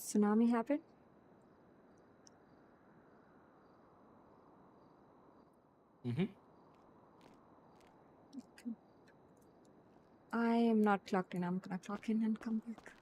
tsunami happened? Mm-hmm. I am not clocked in. I'm gonna clock in and come back.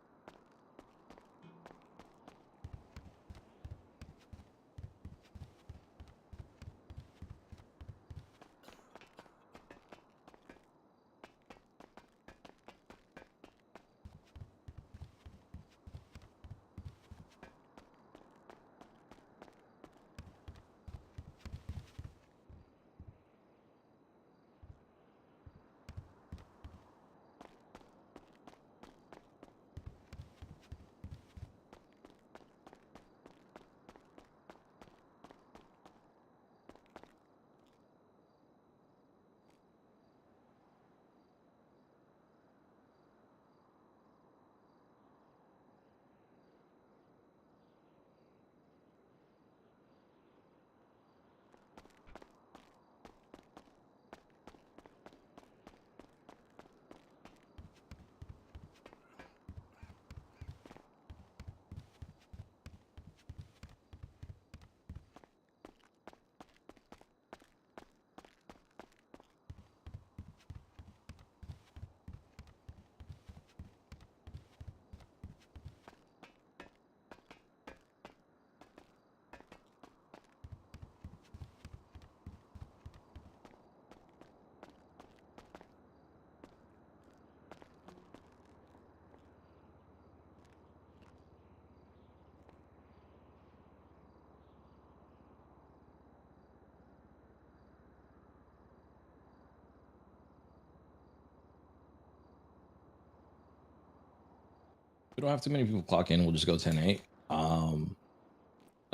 We don't have too many people clock in. We'll just go 10-8. I'll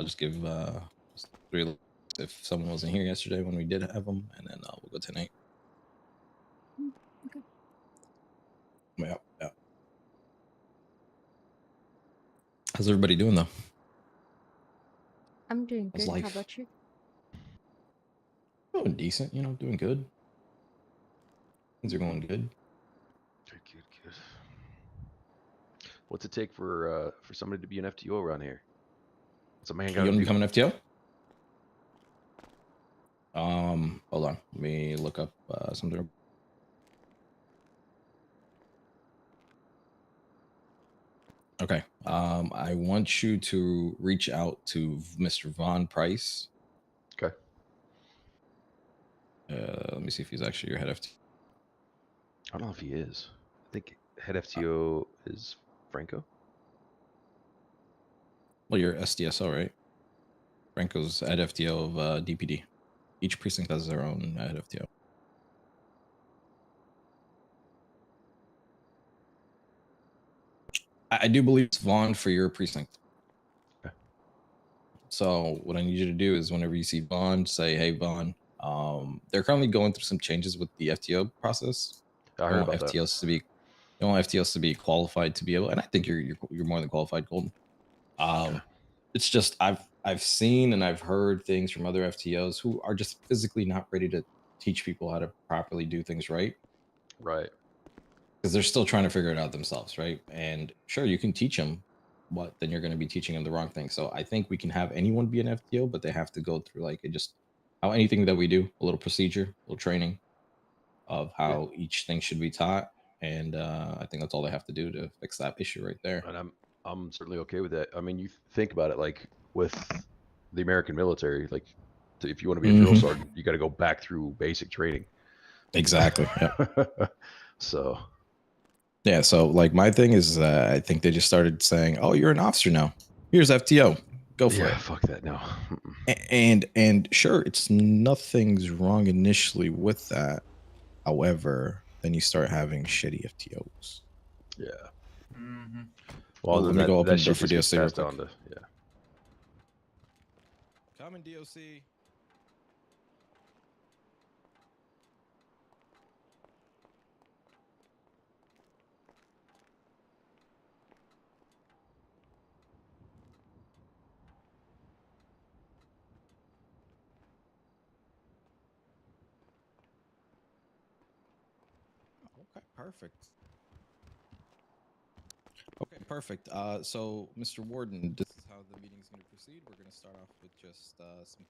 just give just 3 if someone wasn't here yesterday when we did have them, and then we'll go 10-8. Okay. Yeah. How's everybody doing though? I'm doing How's good. How life? about you? Doing decent, doing good. Things are going good. Good. What's it take for somebody to be an FTO around here? What's a man You gotta want to do? become an FTO? Hold on. Let me look up something. Okay. I want you to reach out to Mr. Von Price. Okay. Let me see if he's actually your head FTO. I don't know if he is. I think head FTO is Franco. Well, you're SDSO, right? Franco's head FTO of DPD. Each precinct has their own head FTO. I do believe it's Vaughn for your precinct. Okay. So what I need you to do is whenever you see Vaughn, say, "Hey, Vaughn." They're currently going through some changes with the FTO process. I heard about that. They want FTOs to be qualified to be able, and I think you're more than qualified, Golden. Okay. It's just I've seen and I've heard things from other FTOs who are just physically not ready to teach people how to properly do things right. Right. Because they're still trying to figure it out themselves, right? And sure, you can teach them, but then you're going to be teaching them the wrong thing. So I think we can have anyone be an FTO, but they have to go through like how anything that we do, a little procedure, a little training of how each thing should be taught. And I think that's all they have to do to fix that issue right there. And I'm certainly okay with that. I mean, you think about it, like with the American military, like if you want to be a drill sergeant, you got to go back through basic training. Exactly. Yep. So. Yeah. So like my thing is, I think they just started saying, "Oh, you're an officer now. Here's FTO. Go for it." Fuck that. No. And sure, it's nothing's wrong initially with that. However, then you start having shitty FTOs. Yeah. Mm-hmm. Well, Let then me go open that the door shit for just gets DOC real passed quick. on to Come in, DOC. Okay, perfect. Okay, perfect. So, Mr. Warden, this is how the meeting is going to proceed. We're going to start off with just some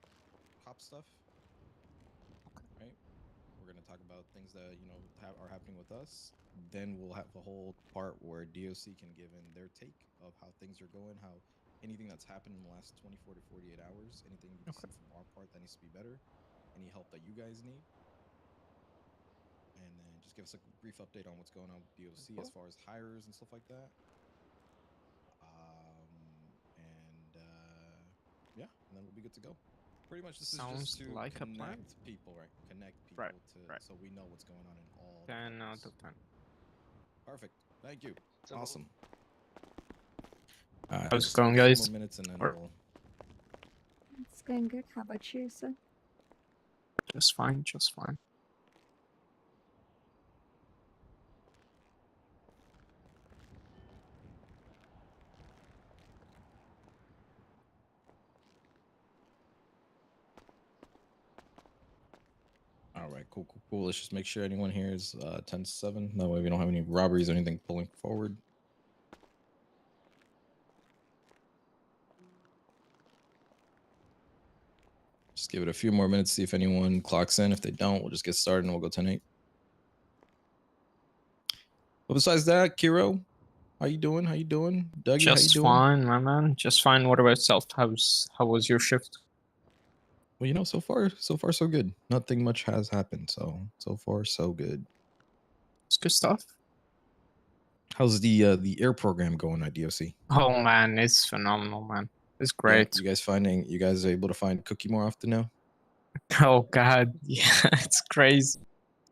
cop stuff, right? We're going to talk about things that are happening with us. Then we'll have a whole part where DOC can give in their take of how things are going, how anything that's happened in the last 24 to 48 hours, anything you see from our part that needs to be better, any help that you guys need. And then just give us a brief update on what's going on with DOC as far as hires and stuff like that. Yeah, and then we'll be good to go. Pretty much, this is just to like a plan. connect people, right? Connect people so we know what's going on in all. 10 out of 10. Perfect. Thank you. So- Awesome. How's it going, guys? More minutes and then Or- we'll... It's going good. How about you, sir? Just fine, just fine. All right, cool. Let's just make sure anyone here is 10-7. That way we don't have any robberies or anything pulling forward. Just give it a few more minutes, see if anyone clocks in. If they don't, we'll just get started and we'll go 10-8. But besides that, Kiro, how you doing? Dougie, how you Just doing? fine, my man. Just fine. What about yourself? How was your shift? Well, so far so good. Nothing much has happened, so far so good. It's good stuff. How's the air program going at DOC? Oh man, it's phenomenal, man. It's Yeah, great. you guys are able to find Cookie more often now? Oh god, yeah, it's crazy.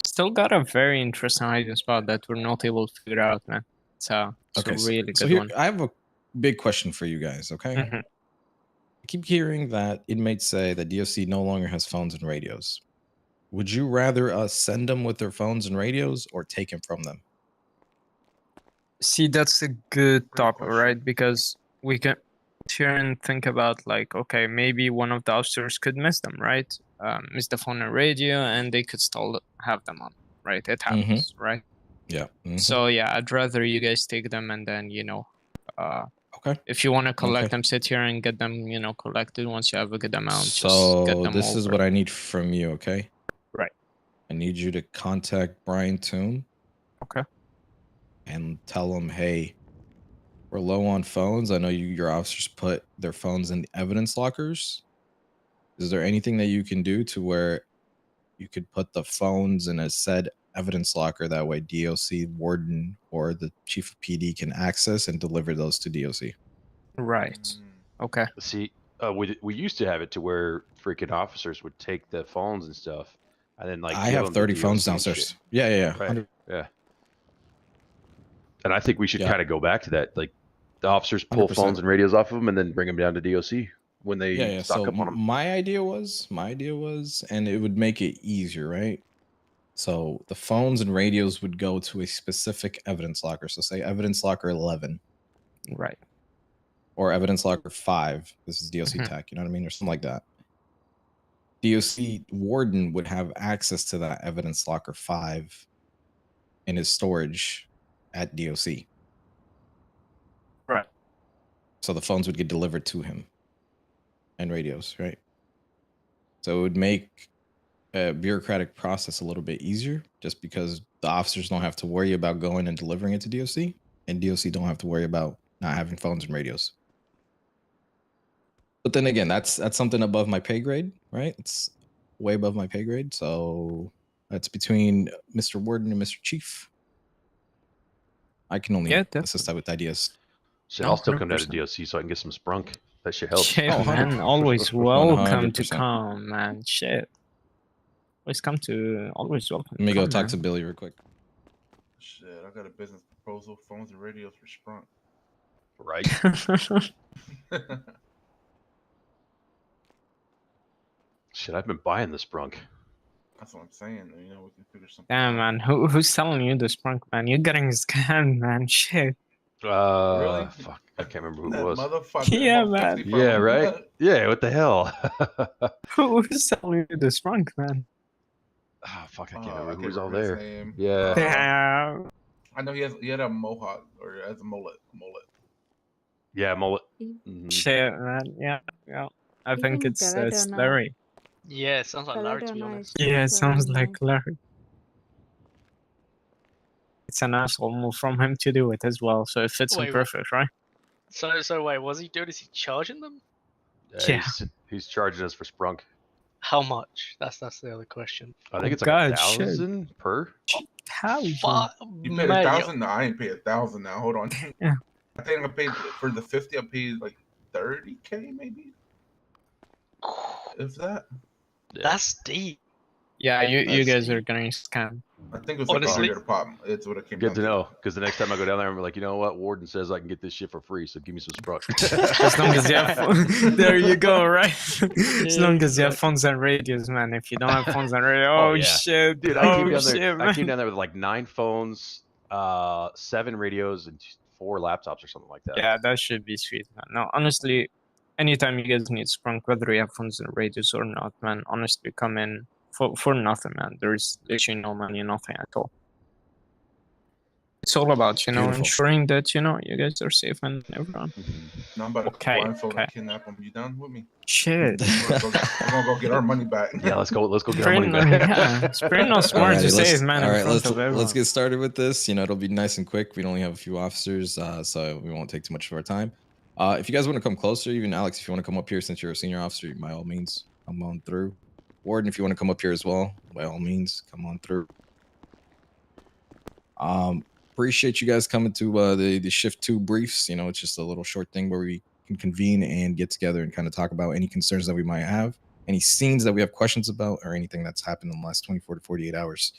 Still got a very interesting hiding spot that we're not able to figure out, man. It's a really good so here, one. I have a big question for you guys, okay? Mhm. I keep hearing that inmates say that DOC no longer has phones and radios. Would you rather us send them with their phones and radios or take them from them? See, that's a good Great topic, question. right? Because we can here and think about like, okay, maybe one of the officers could miss them, right? Miss the phone and radio, and they could still have them on, right? It happens, right? Yeah. So yeah, I'd rather you guys take them, and then Okay. if you want to collect Okay. them, sit here and get them, collected. Once you have a good amount, just So get them this is over. what I need from you, okay? Right. I need you to contact Brian Toon. Okay. And tell him, hey, we're low on phones. I know your officers put their phones in the evidence lockers. Is there anything that you can do to where you could put the phones in a said evidence locker? That way DOC, warden, or the chief of PD can access and deliver those to DOC. Right. Okay. See, we used to have it to where freaking officers would take the phones and stuff, and then like I give have them to 30 phones DOC and shit. downstairs. Yeah. Right. 100. Yeah. And I think we should Yeah. kind of go back to that. Like the officers pull 100%. phones and radios off of them and then bring them down to DOC when they stock So up on them. my idea was, and it would make it easier, right? So the phones and radios would go to a specific evidence locker. So say evidence locker 11. Right. Or evidence locker 5. This is DOC Mhm. tech, you know what I mean? Or something like that. DOC warden would have access to that evidence locker 5 in his storage at DOC. Right. So the phones would get delivered to him and radios, right? So it would make a bureaucratic process a little bit easier just because the officers don't have to worry about going and delivering it to DOC, and DOC don't have to worry about not having phones and radios. But then again, that's something above my pay grade, right? It's way above my pay grade. So that's between Mr. Warden and Mr. Chief. I can only assist that with ideas. Shit, No, I'll still come down to 100%. DOC so I can get some sprunk. That shit helps. Shit, Oh, man, 100%. always welcome to 100%. come, man. Shit. Always welcome. Let me to go come, talk man. to Billy real quick. Shit, I got a business proposal: phones and radios for Sprunk. Right. Shit, I've been buying the sprunk. That's what I'm saying. You know, we can figure something Yeah, out. man. Who's telling you this, Sprunk, man? You're getting scammed, man. Shit. Really? Fuck, I can't remember who That it was. motherfucker. Yeah, about man. 50 Yeah, from- right. Yeah, what the hell? Who's telling you this, Sprunk, man? Ah, fuck, I can't I remember can't who was all remember his there. name. Yeah. Damn. I know he had a mohawk or has a mullet. Yeah, mullet. E- Mhm. Shit, man. Yeah. I think Even it's Belladonna. Larry. Yeah, it sounds like Larry, to be Belladonna honest. is Yeah, it also sounds really like nice. Larry. It's an asshole move from him to do it as well, so it fits him Wait, perfect, right? So wait, was he doing? Is he charging them? Yeah. He's charging us for Sprunk. How much? That's the other question. I think Oh, it's like God, shit. 1,000 per. Thousand. Fuck, You paid mate. 1,000? No, I ain't paid 1,000 now. Hold on. Yeah. I think I paid for the 50. I paid like 30K maybe, if that. Yeah. That's deep. Yeah, you That's guys deep. are getting scammed. I think it was like Honestly? 100 a pop. It's what it came Good down to know, because the next time I go down there, I'm like, you know what? Warden says I can get this shit for free, so give me some Sprunk. As long as you have there you go, right? As Yeah, long as you have exactly. phones and radios, man. If you don't have phones and radios, Oh, oh yeah. shit, Dude, I came oh down there. shit, I came man. down there with like 9 phones, 7 radios, and 4 laptops or something like that. Yeah, that should be sweet, man. No, honestly, anytime you guys need Sprunk, whether you have phones and radios or not, man, honestly, come in for nothing, man. There's literally no money, nothing at all. It's all about, Beautiful. ensuring that, you guys are safe and everyone. Now I'm about to Okay, blindfold okay. and kidnap him. You done with me? Shit. We're gonna go get our money back. Yeah, let's go get our Pretty money back. yeah, it's pretty not smart to Alrighty, say let's- it, man, all in right, front of everyone. let's get started with this. It'll be nice and quick. We only have a few officers, so we won't take too much of our time. If you guys want to come closer, even Alex, if you want to come up here since you're a senior officer, by all means, come on through. Warden, if you want to come up here as well, by all means, come on through. Appreciate you guys coming to the shift 2 briefs. It's just a little short thing where we can convene and get together and kind of talk about any concerns that we might have, any scenes that we have questions about, or anything that's happened in the last 24 to 48 hours.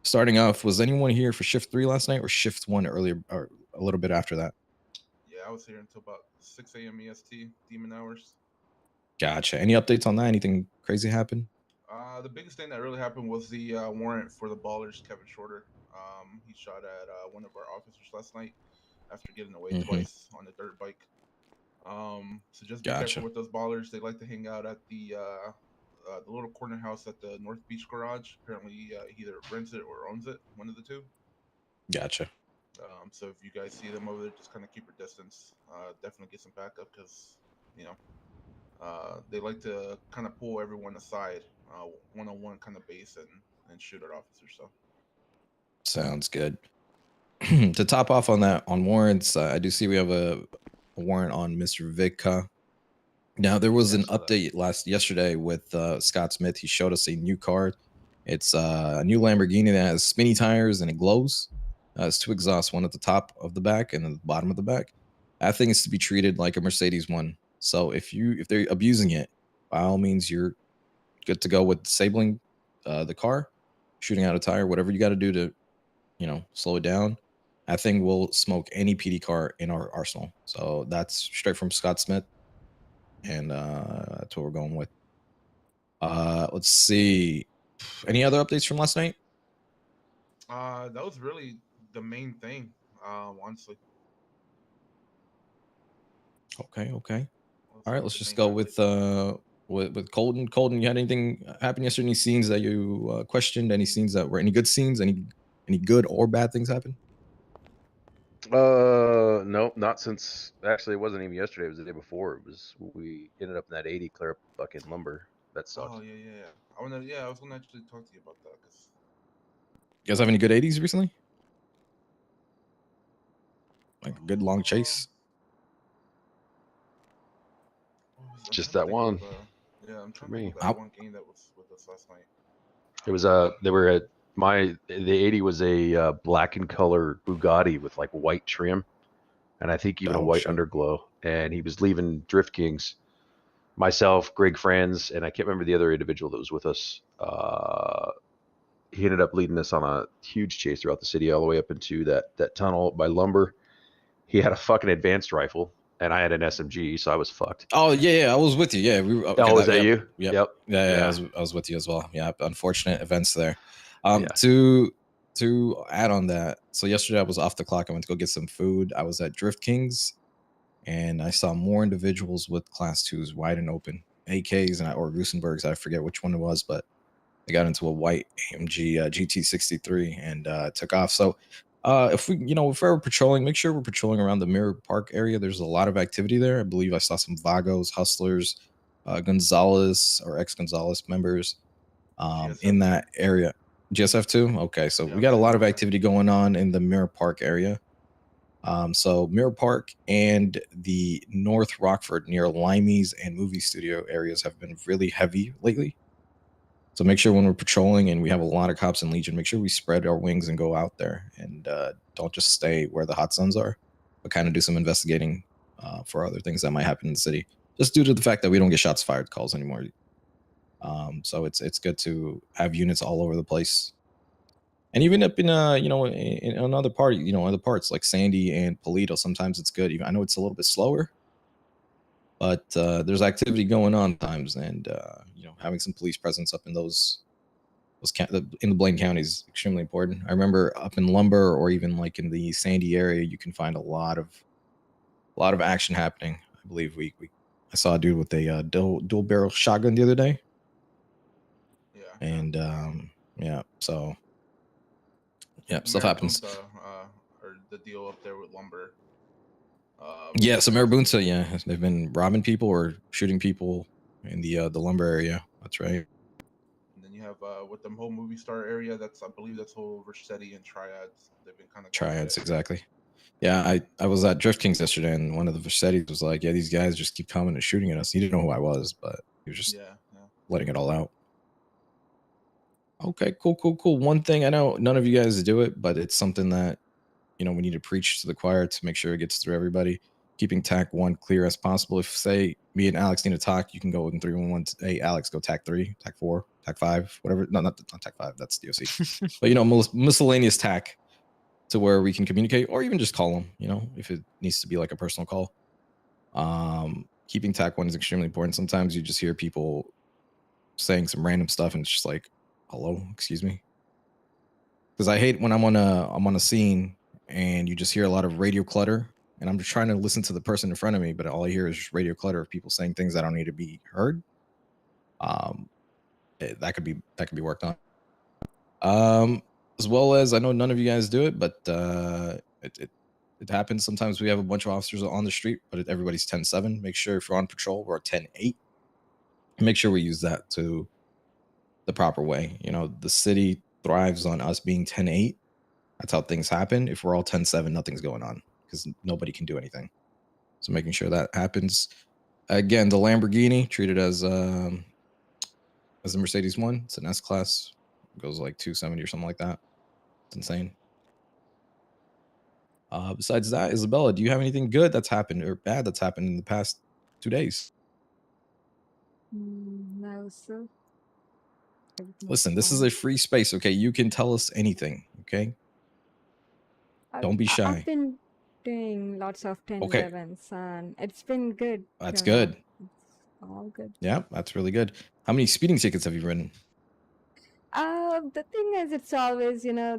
Starting off, was anyone here for shift 3 last night or shift 1 earlier or a little bit after that? Yeah, I was here until about 6 a.m. EST, demon hours. Gotcha. Any updates on that? Anything crazy happen? The biggest thing that really happened was the warrant for the ballers, Kevin Shorter. He shot at one of our officers last night after getting away twice on the dirt bike. So just be Gotcha. careful with those ballers. They like to hang out at the little corner house at the North Beach garage. Apparently, he either rents it or owns it, one of the two. Gotcha. So if you guys see them over there, just kind of keep your distance. Definitely get some backup because, they like to kind of pull everyone aside, one-on-one kind of base and shoot at officers. So Sounds good. To top off on that, on warrants, I do see we have a warrant on Mr. Vidka. Now, there was Yeah, I an saw that. update yesterday with Scott Smith. He showed us a new car. It's a new Lamborghini that has spinny tires and it glows. It's 2 exhausts, one at the top of the back and the bottom of the back. That thing is to be treated like a Mercedes one. So if they're abusing it, by all means, you're good to go with disabling the car, shooting out a tire, whatever you got to do to, slow it down. That thing will smoke any PD car in our arsenal. So that's straight from Scott Smith. And that's what we're going with. Let's see. Any other updates from last night? that was really the main thing, honestly. Okay. That's All right, like let's the just main go highlight. with Colton. Colton, you had anything happen yesterday? Any scenes that you questioned? Any scenes that were any good scenes? Any good or bad things happen? No, not since. Actually, it wasn't even yesterday. It was the day before. It was we ended up in that 80 clear up fucking lumber. That sucked. Oh yeah. I was gonna actually talk to you about that because You guys have any good 80s recently? Like a good long chase? Just that one. Yeah, I'm trying For to me. think of that one game that was with us last night. It was they were at the 80 was a black and color Bugatti with like white trim, and I think even a Oh, white shit. underglow. And he was leaving Drift Kings. Myself, Greg Franz, and I can't remember the other individual that was with us. He ended up leading us on a huge chase throughout the city, all the way up into that tunnel by Lumber. He had a fucking advanced rifle, and I had an SMG, so I was fucked. Oh yeah, I was with you. Yeah, we. Okay, Oh, was that yep, you? Yep. Yeah, Yeah. I was with you as well. Yeah, unfortunate events there. Yeah. To add on that, so yesterday I was off the clock. I went to go get some food. I was at Drift Kings, and I saw more individuals with class 2s wide and open, AKs or Gusenbergs. I forget which one it was, but I got into a white AMG GT63 and took off. So if we, if we're ever patrolling, make sure we're patrolling around the Mirror Park area. There's a lot of activity there. I believe I saw some Vagos, Hustlers, Gonzalez or ex-Gonzalez members in that area. GSF too? Okay, so we got a lot of activity going on in the Mirror Park area. So Mirror Park and the North Rockford near Limeys and movie studio areas have been really heavy lately. So make sure when we're patrolling and we have a lot of cops in Legion, make sure we spread our wings and go out there and don't just stay where the hot zones are, but kind of do some investigating for other things that might happen in the city, just due to the fact that we don't get shots fired calls anymore. So it's good to have units all over the place. And even up in in another part, other parts like Sandy and Polito, sometimes it's good. Even I know it's a little bit slower, but there's activity going on times, and having some police presence up in those in the Blaine County is extremely important. I remember up in Lumber or even like in the Sandy area, you can find a lot of action happening. I believe I saw a dude with a dual barrel shotgun the other day. Yeah. And yeah, so yeah, stuff happens. Or the deal up there with Lumber. Yeah, so Marabunta, yeah, they've been robbing people or shooting people in the Lumber area. That's right. And then you have with the whole movie star area. I believe that's whole Versetti and Triads. They've been kind of Triads, exactly. Yeah, I was at Drift Kings yesterday, and one of the Versettis was like, "Yeah, these guys just keep coming and shooting at us." He didn't know who I was, but he was just letting it all out. Okay, cool. One thing I know none of you guys do it, but it's something that we need to preach to the choir to make sure it gets through everybody. Keeping TAC 1 clear as possible. If say me and Alex need to talk, you can go in 311. Hey, Alex, go TAC 3, TAC 4, TAC 5, whatever. No, not TAC 5. That's DOC. But miscellaneous TAC to where we can communicate, or even just call them. If it needs to be like a personal call. Keeping TAC 1 is extremely important. Sometimes you just hear people saying some random stuff, and it's just like, hello, excuse me. Because I hate when I'm on a scene and you just hear a lot of radio clutter, and I'm just trying to listen to the person in front of me, but all I hear is just radio clutter of people saying things that don't need to be heard. That could be worked on. As well as I know none of you guys do it, but it happens. Sometimes we have a bunch of officers on the street, but everybody's 10-7. Make sure if you're on patrol, we're 10-8. Make sure we use that to the proper way. The city thrives on us being 10-8. That's how things happen. If we're all 10-7, nothing's going on because nobody can do anything. So making sure that happens. Again, the Lamborghini treated as the Mercedes 1. It's an S class. It goes like 270 or something like that. It's insane. Besides that, Isabella, do you have anything good that's happened or bad that's happened in the past 2 days? No, sir. Listen, this is a free space, okay? You can tell us anything, okay? Don't be shy. I've been doing lots of 10-11s, and it's been good. That's good. It's all good. Yeah, that's really good. How many speeding tickets have you written? The thing is, it's always, I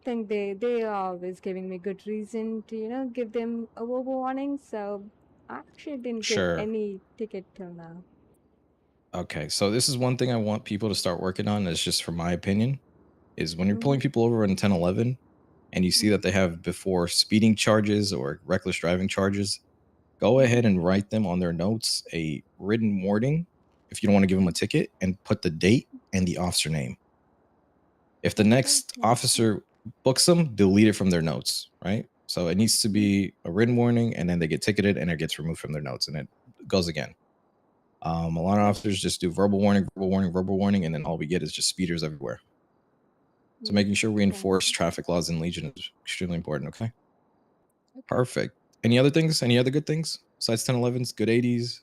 think they are always giving me good reason to, give them a verbal warning. So I actually didn't get any ticket till now. Okay, so this is one thing I want people to start working on. It's just from my opinion, is when you're pulling people over in 10-11 and you see that they have before speeding charges or reckless driving charges, go ahead and write them on their notes a written warning if you don't want to give them a ticket, and put the date and the officer name. If the next officer books them, delete it from their notes, right? So it needs to be a written warning, and then they get ticketed and it gets removed from their notes, and it goes again. A lot of officers just do verbal warning, and then all we get is just speeders everywhere. So making sure we enforce traffic laws in Legion is extremely important, okay? Perfect. Any other things? Any other good things besides 10-11s, good 80s?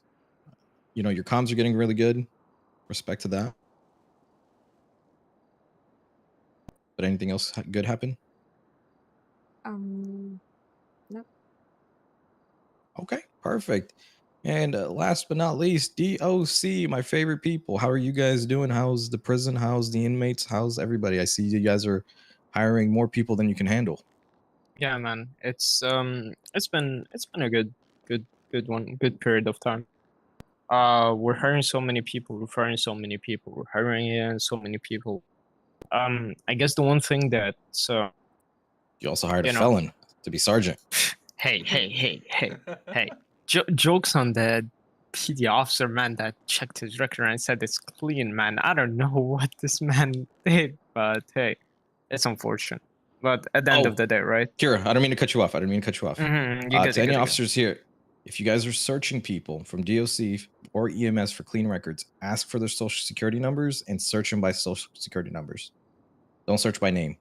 Your comms are getting really good. Respect to that. But anything else good happen? No. Okay, perfect. And last but not least, DOC, my favorite people. How are you guys doing? How's the prison? How's the inmates? How's everybody? I see you guys are hiring more people than you can handle. Yeah, man. It's been a good period of time. we're hiring so many people, we're firing so many people, we're hiring in so many people. I guess the one thing that You also hired a you know, felon to be sergeant. hey, jokes on the PD officer, man, that checked his record and said it's clean, man. I don't know what this man did, but hey, it's unfortunate. But at the end of the day, right? Kira, I don't mean to cut you off. You get To it, any get it. officers here, if you guys are searching people from DOC or EMS for clean records, ask for their social security numbers and search them by social security numbers. Don't search by name.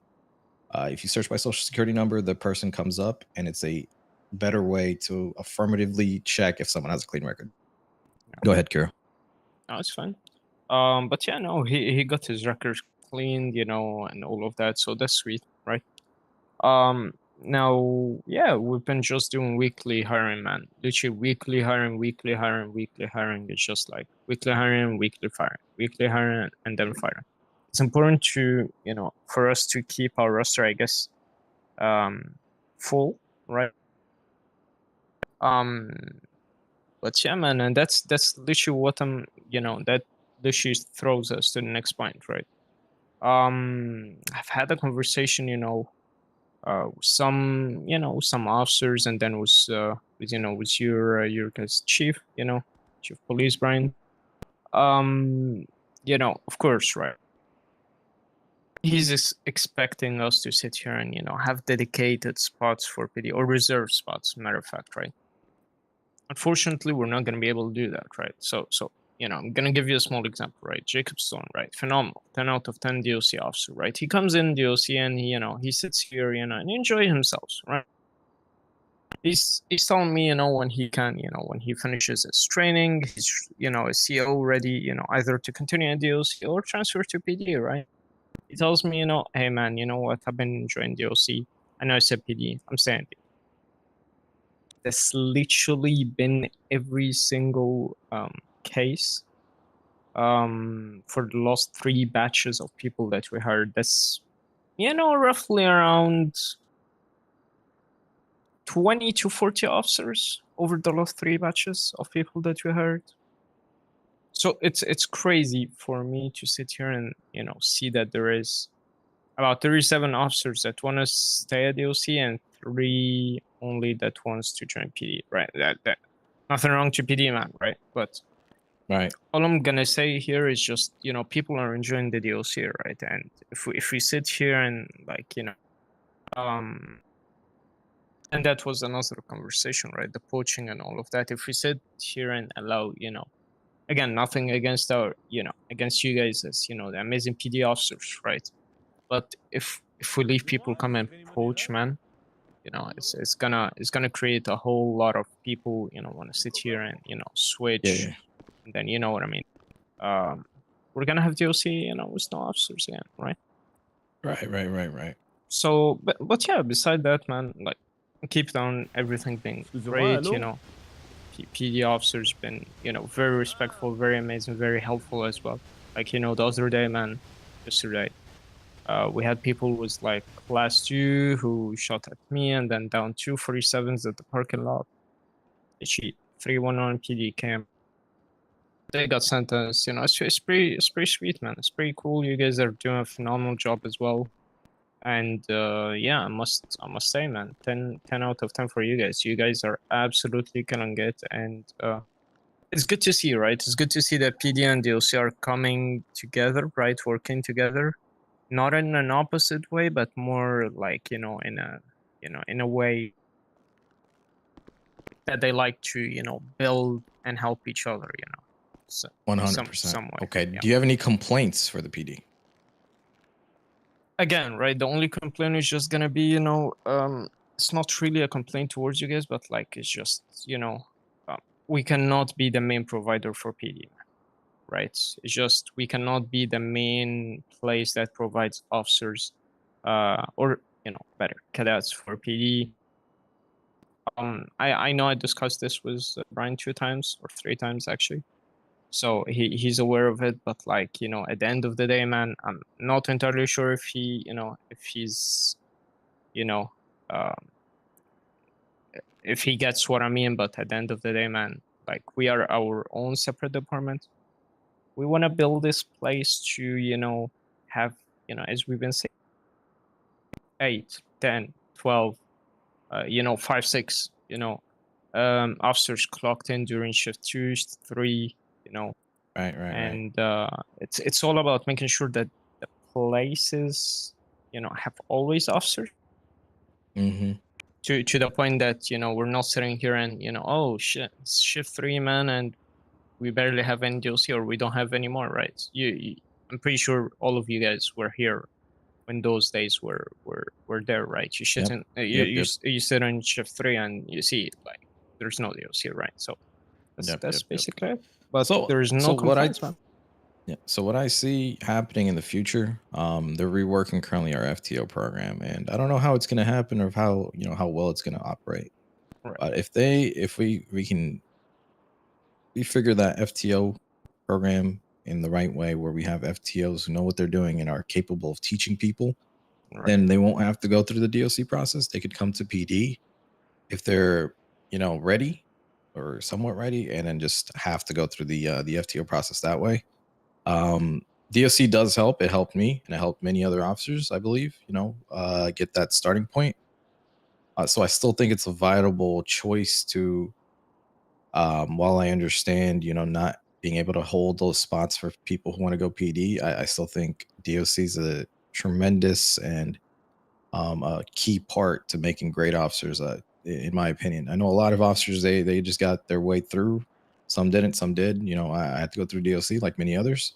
If you search by social security number, the person comes up, and it's a better way to affirmatively check if someone has a clean record. Go ahead, Kira. No, it's fine. But yeah, no, he got his records cleaned, you know, and all of that. So that's sweet, right? Now, yeah, we've been just doing weekly hiring, man. Literally weekly hiring, weekly hiring, weekly hiring. It's just like weekly hiring, weekly firing, weekly hiring, and then firing. It's important to, you know, for us to keep our roster, I guess, full, right? But yeah, man, and that's literally what I'm, you know, that literally throws us to the next point, right? I've had a conversation, you know, some, you know, some officers, and then with you know, with your guys' chief, you know, chief police Brian. You know, of course, right? He's expecting us to sit here and, you know, have dedicated spots for PD or reserved spots, matter of fact, right? Unfortunately, we're not going to be able to do that, right? So, you know, I'm going to give you a small example, right? Jacob Stone, right? Phenomenal. 10 out of 10 DOC officer, right? He comes in DOC and, he, you know, he sits here, you know, and enjoy himself, right? He's telling me, you know, when he can, you know, when he finishes his training, he's, you know, a CO ready, you know, either to continue in DOC or transfer to PD, right? He tells me, you know, hey, man, you know what? I've been enjoying DOC. I know I said PD. I'm staying. That's literally been every single case for the last 3 batches of people that we hired. That's, you know, roughly around 20 to 40 officers over the last 3 batches of people that we hired. So it's crazy for me to sit here and, you know, see that there is about 37 officers that want to stay at DOC and 3 only that wants to join PD, right? That nothing wrong to PD, man, right? But right, all I'm gonna say here is just, you know, people are enjoying the DLC, right? And if we sit here and, like, you know, and that was another conversation, right? The poaching and all of that. If we sit here and allow, you know, again, nothing against our, you know, against you guys as, you know, the amazing PD officers, right? But if we leave people come and poach, man, you know, it's gonna create a whole lot of people, you know, want to sit here and, you know, switch. Yeah. And then, you know what I mean. We're gonna have DLC, you know, with no officers again, right? Right. So, but yeah, beside that, man, like, keep down everything being great, you know. PD officers been, you know, very respectful, very amazing, very helpful as well. Like, you know, the other day, man, yesterday, we had people with like class 2 who shot at me, and then down 2 47s at the parking lot. They cheat 311 PD cam. They got sentenced. You know, it's pretty sweet, man. It's pretty cool. You guys are doing a phenomenal job as well. And yeah, I must say, man, 10 out of 10 for you guys. You guys are absolutely killing it, and it's good to see, right? It's good to see that PD and DLC are coming together, right? Working together, not in an opposite way, but more like, you know, in a way that they like to, you know, build and help each other, you know. So 100%. some way. Okay. Yeah. Do you have any complaints for the PD? Again, right, the only complaint is just gonna be, you know, it's not really a complaint towards you guys, but like, it's just, you know, we cannot be the main provider for PD, right? It's just, we cannot be the main place that provides officers, or, you know, better, cadets for PD. I know I discussed this with Brian 2 times or 3 times actually. So he's aware of it, but like, you know, at the end of the day, man, I'm not entirely sure if he, you know, if he's, you know, if he gets what I mean. But at the end of the day, man, like we are our own separate department. We want to build this place to, have, as we've been saying, 8, 10, 12, 5, 6, officers clocked in during shift 2, 3, Right. and it's all about making sure that the places, have always officers. Mm-hmm. To the point that we're not sitting here and oh shit, it's shift 3, man, and we barely have any DLC or we don't have any more, right? I'm pretty sure all of you guys were here when those days were there, right? You shouldn't you sit on shift 3 and you see like there's no DLC, right? So that's basically it. But there's no complaints, man. Yeah. So what I see happening in the future, they're reworking currently our FTO program, and I don't know how it's going to happen or how how well it's going to operate. Right. But if we figure that FTO program in the right way, where we have FTOs who know what they're doing and are capable of teaching people, then they won't have to go through the DLC process. They could come to PD if they're ready or somewhat ready, and then just have to go through the FTO process that way. DLC does help. It helped me and it helped many other officers, I believe, get that starting point. So I still think it's a viable choice to, while I understand, not being able to hold those spots for people who want to go PD, I still think DOC is a tremendous and a key part to making great officers, in my opinion. I know a lot of officers, they just got their way through. Some didn't, some did. I had to go through DLC like many others.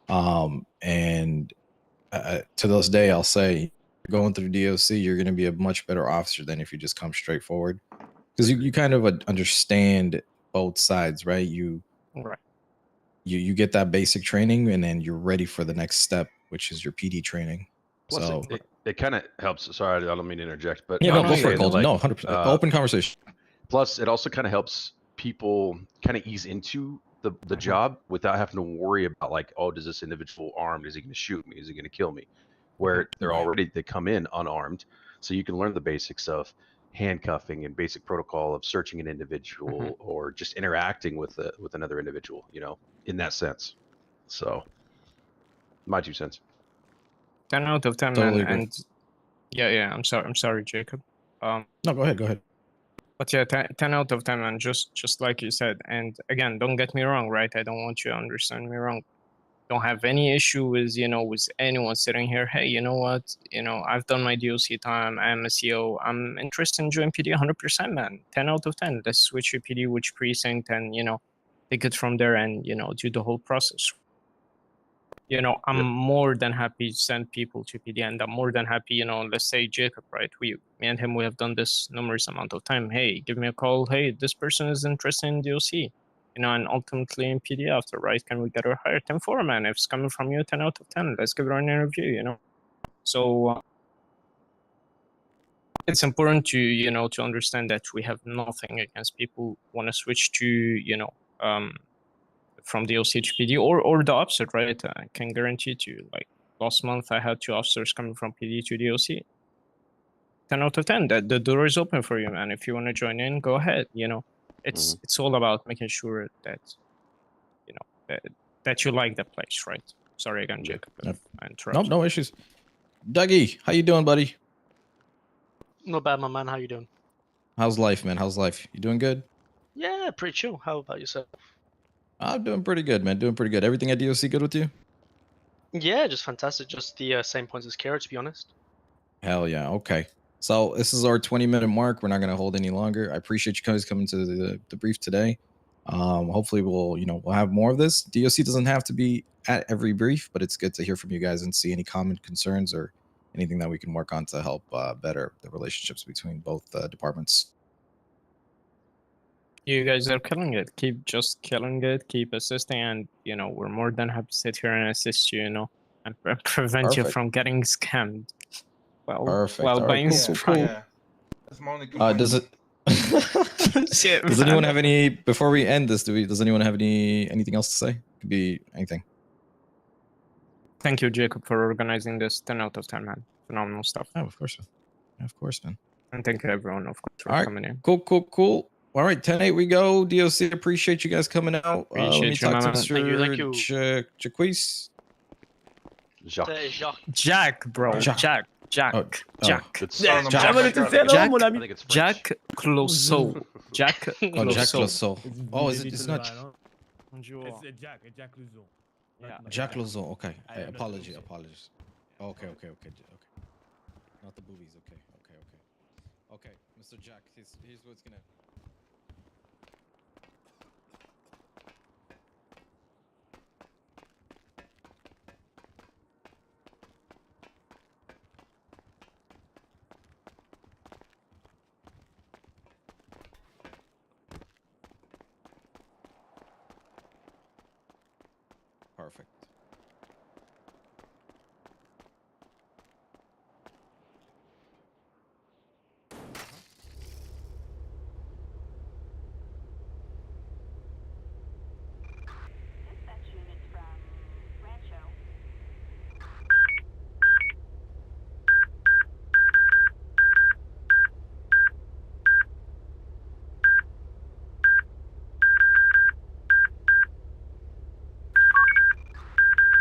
And to this day, I'll say, going through DOC, you're going to be a much better officer than if you just come straight forward, because you kind of understand both sides, right? You get that basic training, and then you're ready for the next step, which is your PD training. Plus, so it kind of helps. Sorry, I don't mean to interject, but yeah, no, go for it, Colton. like, No, 100%. Open conversation. Plus, it also kind of helps people kind of ease into the job without having to worry about like, oh, does this individual armed? Is he going to shoot me? Is he going to kill me? Where they come in unarmed, so you can learn the basics of handcuffing and basic protocol of searching an individual or just interacting with another individual, in that sense. So, my 2 cents. 10 out of 10, Totally man. agree. And yeah, I'm sorry, Jacob. No, go ahead. But yeah, 10 out of 10, man. Just like you said. And again, don't get me wrong, right? I don't want you to understand me wrong. Don't have any issue with with anyone sitting here. Hey, you know what? I've done my DLC time. I'm a CO. I'm interested in joining PD 100%, man. 10 out of 10. Let's switch your PD, which precinct, and take it from there, and do the whole process. I'm more than happy to send people to PD, and I'm more than happy, let's say Jacob, right? Me and him, we have done this numerous amount of time. Hey, give me a call. Hey, this person is interested in DLC, and ultimately in PD after, right? Can we get her hired? 10-4, man. If it's coming from you, 10 out of 10. Let's give her an interview, So it's important to, to understand that we have nothing against people who want to switch to, from DLC to PD or the opposite, right? I can guarantee to you, like last month I had 2 officers coming from PD to DLC. 10 out of 10. That the door is open for you, man. If you want to join in, go ahead. It's all about making sure that that you like the place, right? Sorry again, Jacob. I interrupted. No issues. Dougie, how you doing, buddy? Not bad, my man. How you doing? How's life, man? How's life? You doing good? Yeah, pretty chill. How about yourself? I'm doing pretty good, man. Doing pretty good. Everything at DOC good with you? Yeah, just fantastic. Just the same points as Kara, to be honest. Hell yeah. Okay. So this is our 20-minute mark. We're not going to hold any longer. I appreciate you guys coming to the brief today. Hopefully we'll have more of this. DOC doesn't have to be at every brief, but it's good to hear from you guys and see any common concerns or anything that we can work on to help better the relationships between both departments. You guys are killing it. Keep just killing it. Keep assisting, and we're more than happy to sit here and assist you, and prevent you from getting scammed. Well, buying cool. Yeah. That's my only complaint. Does it? Does anyone have any? Before we end this, does anyone have anything else to say? Could be anything. Thank you, Jacob, for organizing this. 10 out of 10, man. Phenomenal stuff. Oh, of course, man. Of course, man. And thank you, everyone, of course, for coming in. Cool. All right, 10-8 we go. DOC, appreciate you guys coming out. Let me Appreciate you, talk to man. Thank you. Mr. Jaquez. Jacques. Jacques. Jack, bro. Jack. Jack. Jack. Oh, Jack. Good I don't know, stuff. man. J'aimerais I te got faire it. l'homme, mon I ami. think it's French. Jack Clouseau. Jack Oh, Jack Clouseau. Lasso. Oh, is it? It's not Bonjour. It's Jack Luzon. Yeah. Jack Lasso. Okay. I am not Apologies. bullshit. Apologies. Okay. Not the boobies. Okay. Mr. Jack, here's what's gonna. Perfect. Dispatch units from Rancho.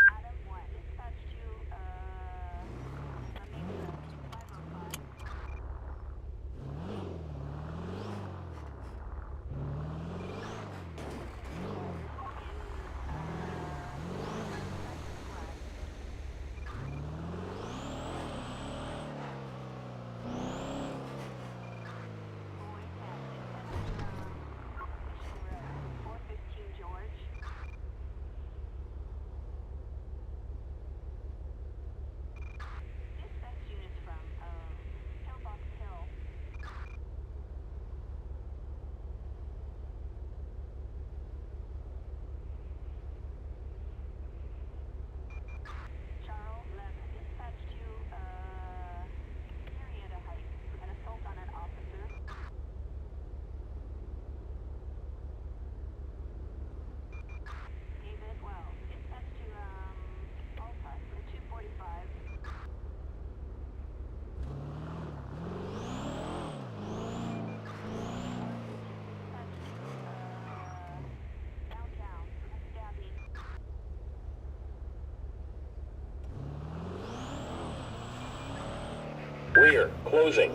Adam 1, dispatch to, La Mesa, 505. Boy, dispatch from Mission Road, 415 George. Dispatch units from Pillbox Hill. Charles 11, dispatch to Marietta Heights, an assault on an officer. David 12, dispatch to Alta, 245. Dispatch to downtown, stabbing. Rear, closing.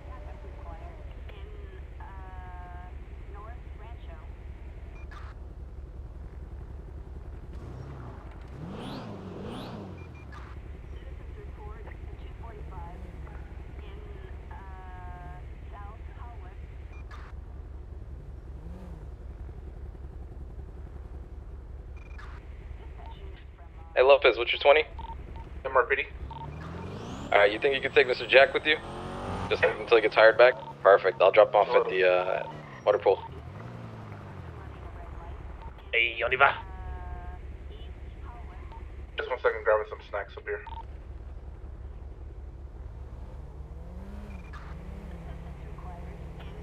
Backup required in North Rancho. Citizens report at 245 in South Hollywood. Dispatch units from Hey Lopez, what's your 20? MRPD. Alright, you think you could take Mr. Jack with you? Just until he gets hired back? Perfect, I'll drop him off at the water pool. Hey, on y va. East Hollywood. Just 1 second, grabbing some snacks up here. Assistance required in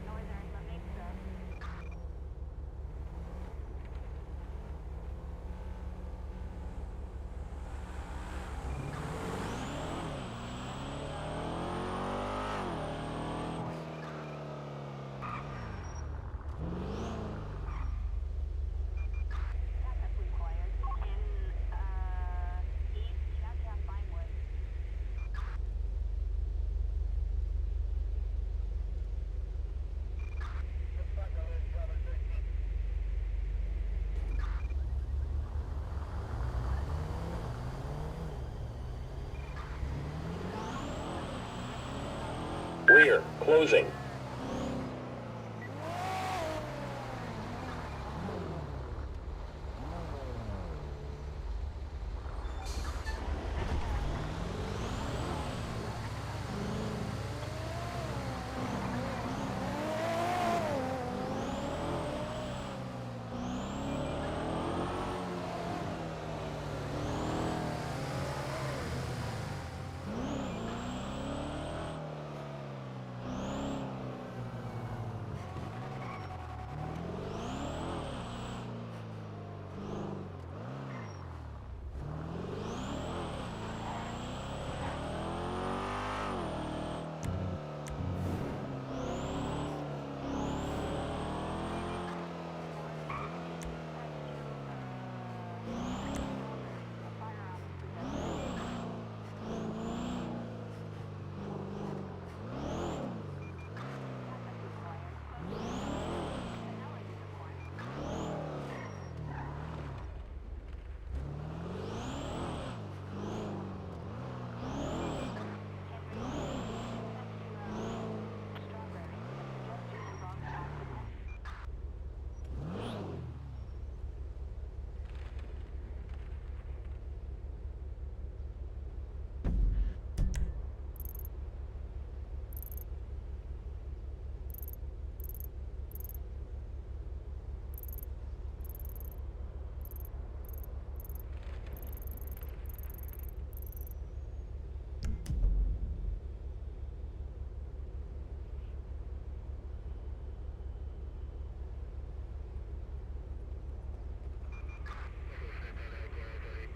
northern La Mesa. Backup required in East Downtown Vinewood. Rear, closing.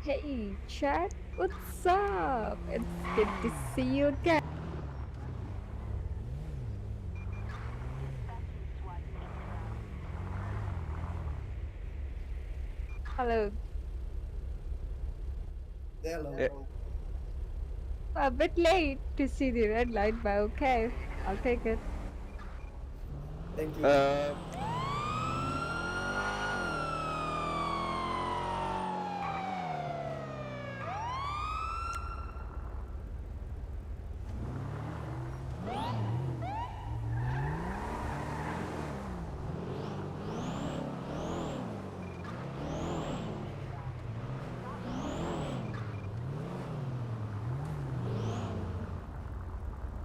Hey, Chad, what's up? It's good to see you again. Hello. Hello. A bit late to see the red light, but okay, I'll take it. Thank you.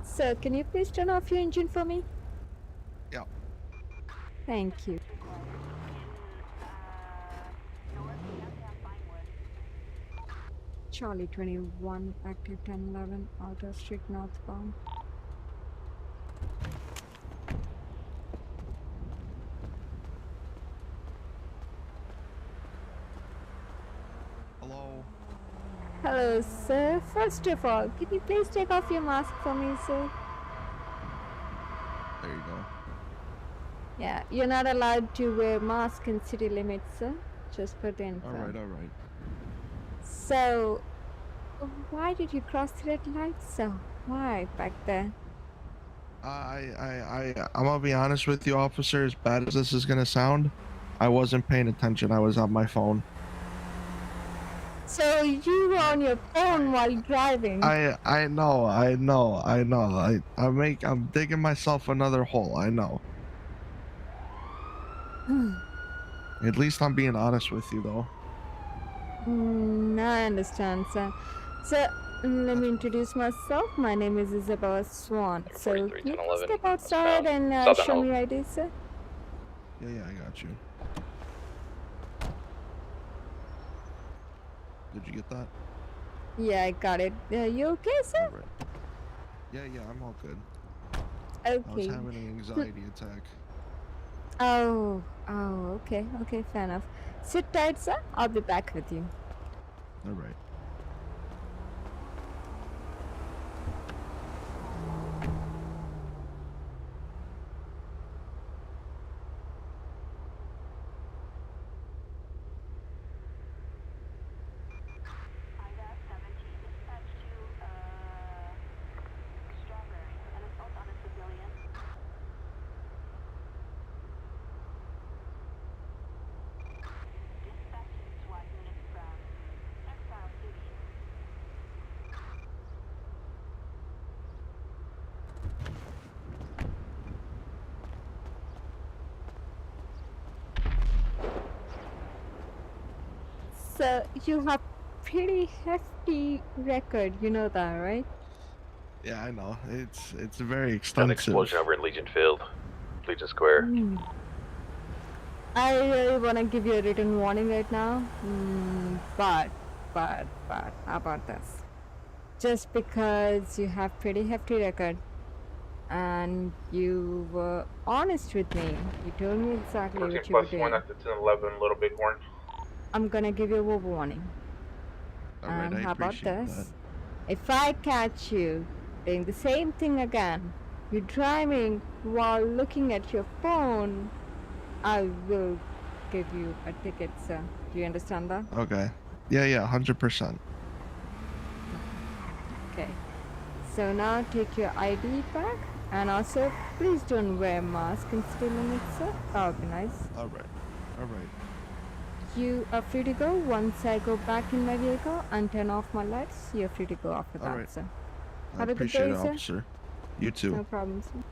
Sir, can you please turn off your engine for me? Yeah. Thank you. Charlie 21, active 1011, Outer Street northbound. Hello. Hello, sir. First of all, can you please take off your mask for me, sir? There you go. Yeah, you're not allowed to wear mask in city limits, sir. Just for the info. All right. So, why did you cross the red light, sir? Why back there? I'm gonna be honest with you, officer. As bad as this is gonna sound, I wasn't paying attention. I was on my phone. So you were on your phone while driving. I know. I'm digging myself another hole. I know. At least I'm being honest with you, though. I understand, sir. So, let me introduce myself. My name is Isabella Swan. So, can you please step outside and show me ID, sir? Yeah, I got you. Did you get that? Yeah, I got it. You okay, sir? All right. Yeah, I'm all good. Okay. I was having an anxiety attack. Oh, okay, fair enough. Sit tight, sir. I'll be back with you. All right. So, you have pretty hefty record, you know that, right? Yeah, I know. It's very An extensive. explosion over in Legion Field, Legion Square. I really want to give you a written warning right now, but, how about this? Just because you have pretty hefty record, and you were honest with me, you told me exactly what you were doing. 1 after 1011, Little Bighorn. I'm gonna give you a verbal warning. Alright, And I how about appreciate this? that. If I catch you doing the same thing again, you're driving while looking at your phone, I will give you a ticket, sir. Do you understand that? Okay. Yeah, 100%. Okay. So now take your ID back, and also please don't wear a mask in city limits, sir. That would be nice. Alright. You are free to go once I go back in my vehicle and turn off my lights. You're free to go after that, Alright. sir. I Have a good appreciate day, it, sir. officer. You too. No problem, sir.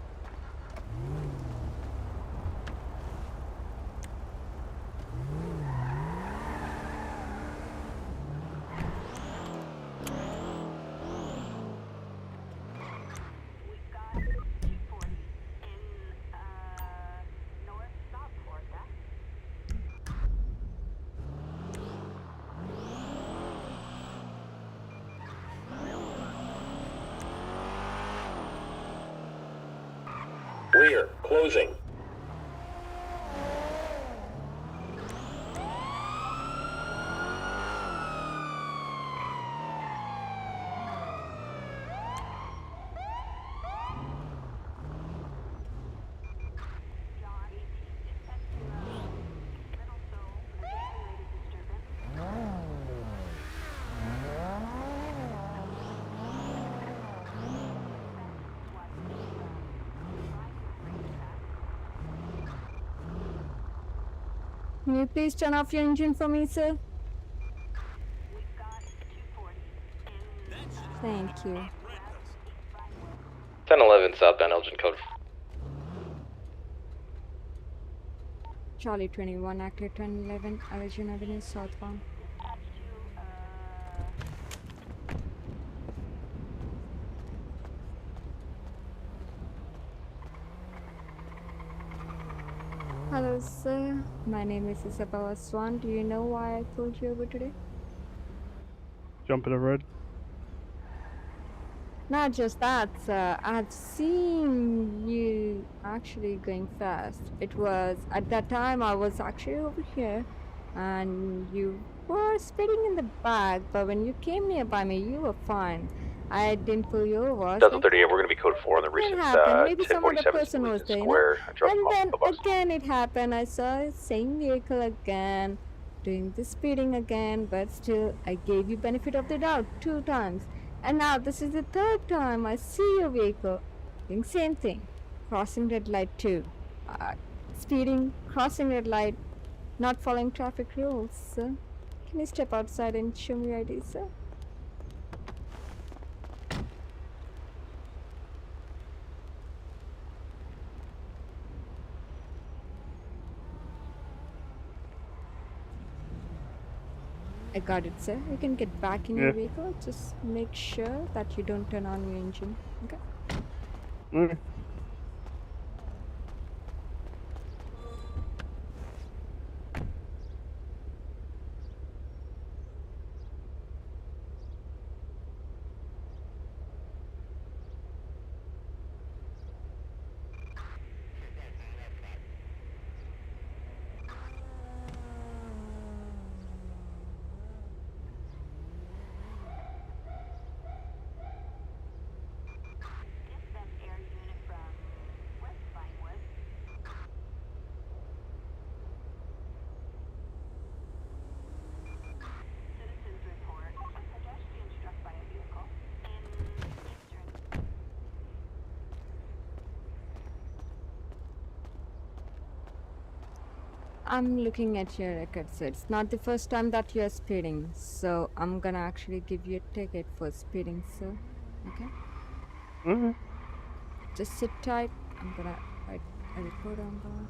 Rear, closing. Can you please turn off your engine for me, sir? We've got 240 in Thank you. 1011 southbound Elgin code. Charlie 21, active 1011, Elgin Avenue, southbound. dispatch to Hello, sir. My name is Isabella Swan. Do you know why I pulled you over today? Jumping a red. Not just that, sir. I've seen you actually going fast. It was at that time I was actually over here, and you were speeding in the back. But when you came nearby me, you were fine. I didn't pull you over. I was Delta like, 38, we're going to be code 4 on the what recent happened? Maybe some other 1047 person was Sleason there, you know? Square. I dropped And off then the bus. again it happened. I saw the same vehicle again, doing the speeding again, but still I gave you benefit of the doubt 2 times. And now this is the 3rd time I see your vehicle doing same thing. Crossing red light too. Speeding, crossing red light, not following traffic rules, sir. Can you step outside and show me your ID, sir? I got it, sir. You can get back in your Yeah. vehicle. Just make sure that you don't turn on your engine. Okay? Okay. dispatch air unit from West Vinewood. Citizens report a pedestrian struck by a vehicle in Eastern. I'm looking at your record, sir. It's not the first time that you're speeding, so I'm gonna actually give you a ticket for speeding, sir. Okay? Okay. Just sit tight. I'm gonna write a report on that.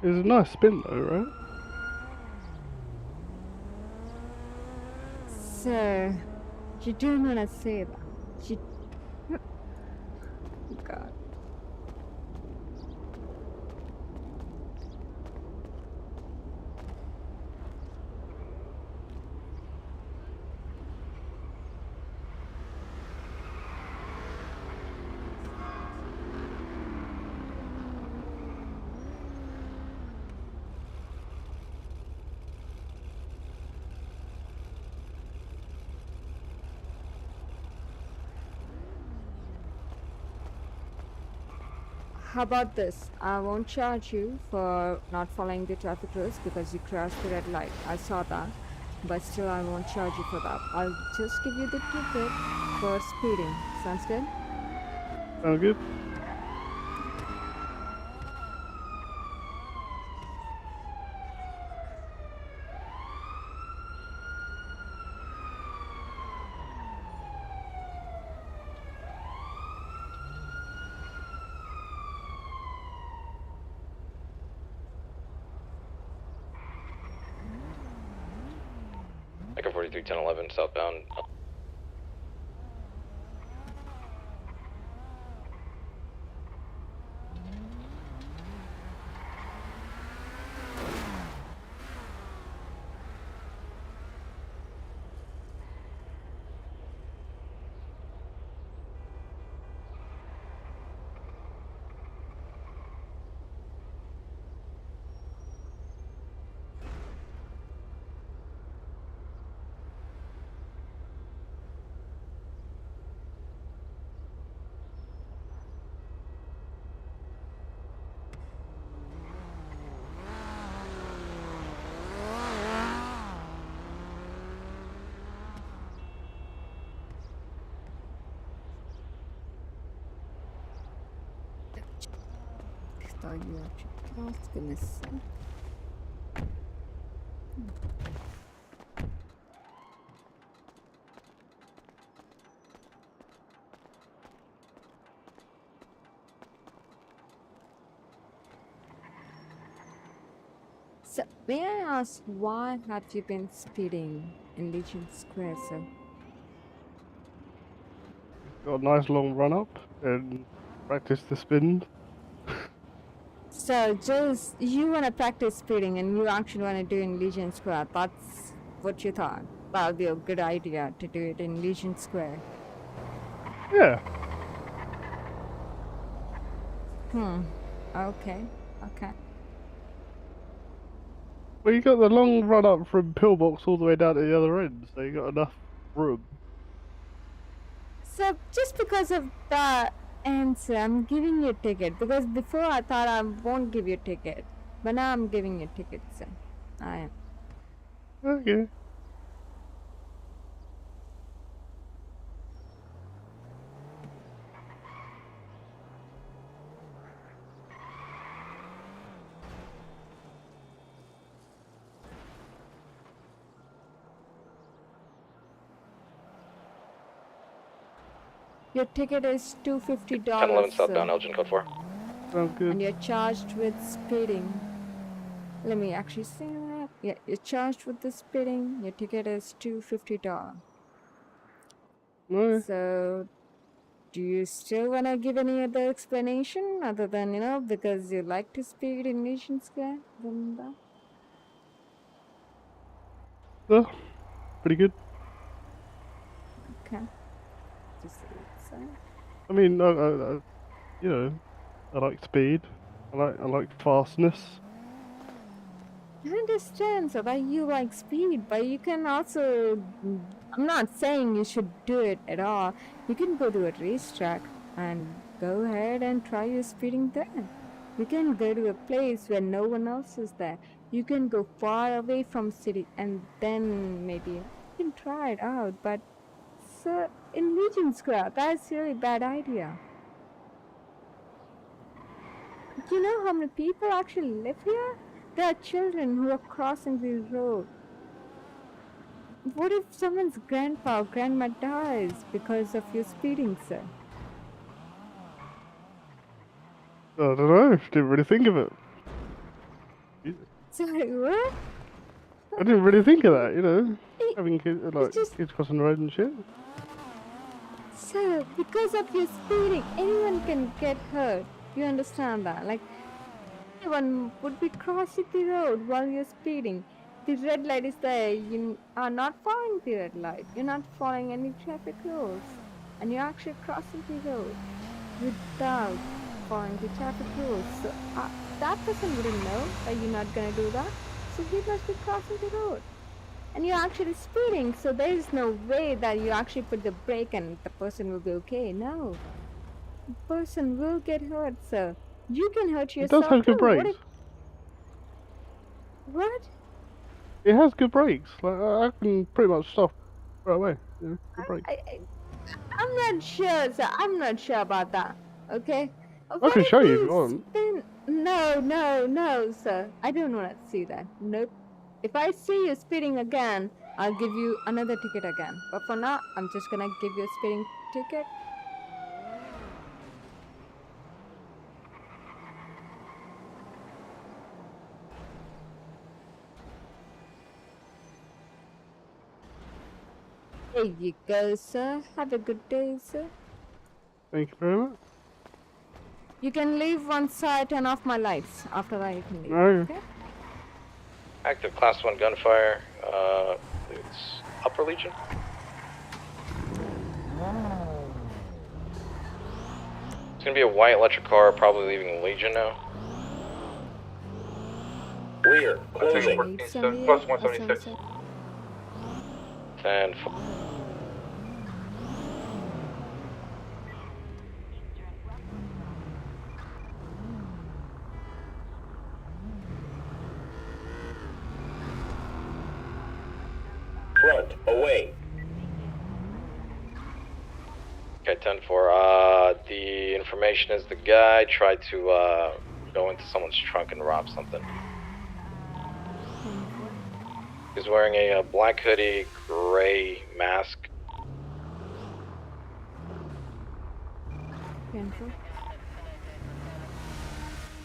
It was a nice spin though, right? Sir, you don't wanna say that. You... God. How about this? I won't charge you for not following the traffic rules because you crossed the red light. I saw that. But still, I won't charge you for that. I'll just give you the ticket for speeding. Sounds good? Sound good? Echo 43, 1011 southbound. thought you actually crossed. Goodness sake. So, may I ask, why have you been speeding in Legion Square, sir? Got a nice long run up and practice the spin. So, just you want to practice speeding and you actually want to do it in Legion Square. That's what you thought. That would be a good idea to do it in Legion Square. Yeah. Okay. Okay. Well, you got the long run up from Pillbox all the way down to the other end, so you got enough room. So, just because of that answer, I'm giving you a ticket. Because before I thought I won't give you a ticket. But now I'm giving you a ticket, sir. I am. Okay. Your ticket is $250, 1011 southbound, sir. Elgin code 4. Sounds good. And you're charged with speeding. Let me actually say that. Yeah, you're charged with the speeding. Your ticket is $250. No. So, do you still want to give any other explanation other than, because you like to speed in Nation Square? Than that? Oh, pretty good. Okay. Just so. I mean, you know, I like speed. I like fastness. I understand, so that you like speed, but you can also. I'm not saying you should do it at all. You can go to a racetrack and go ahead and try your speeding there. You can go to a place where no one else is there. You can go far away from city and then maybe you can try it out. But sir, in Legion Square, that's a really bad idea. Do you know how many people actually live here? There are children who are crossing the road. What if someone's grandpa or grandma dies because of your speeding, sir? I don't know. Didn't really think of it. Sorry, what? I didn't really think of that. You know, having kids kids crossing the road and shit. Sir, because of your speeding, anyone can get hurt. You understand that? Like, anyone would be crossing the road while you're speeding. The red light is there. You are not following the red light. You're not following any traffic rules. And you're actually crossing the road without following the traffic rules. So that person wouldn't know that you're not going to do that. So he must be crossing the road. And you're actually speeding, so there is no way that you actually put the brake and the person will be okay. No. The person will get hurt, sir. You can hurt It yourself does have good too. brakes. What? It has good brakes. Like I can pretty much stop right away. You know, good brakes. I'm not sure, sir. I'm not sure about that. Okay? I can show you if you want. No, sir. I don't want to see that. Nope. If I see you speeding again, I'll give you another ticket again. But for now, I'm just gonna give you a speeding ticket. There you go, sir. Have a good day, sir. Thank you very much. You can leave once I turn off my lights. After that, you can leave. Okay. Active class 1 gunfire. It's Upper Legion. It's gonna be a white electric car, probably leaving Legion now. Rear, closing. 14 plus 176. 10. Front, away. Okay, 10-4. The information is the guy tried to go into someone's trunk and rob something. He's wearing a black hoodie, gray mask. Cancel.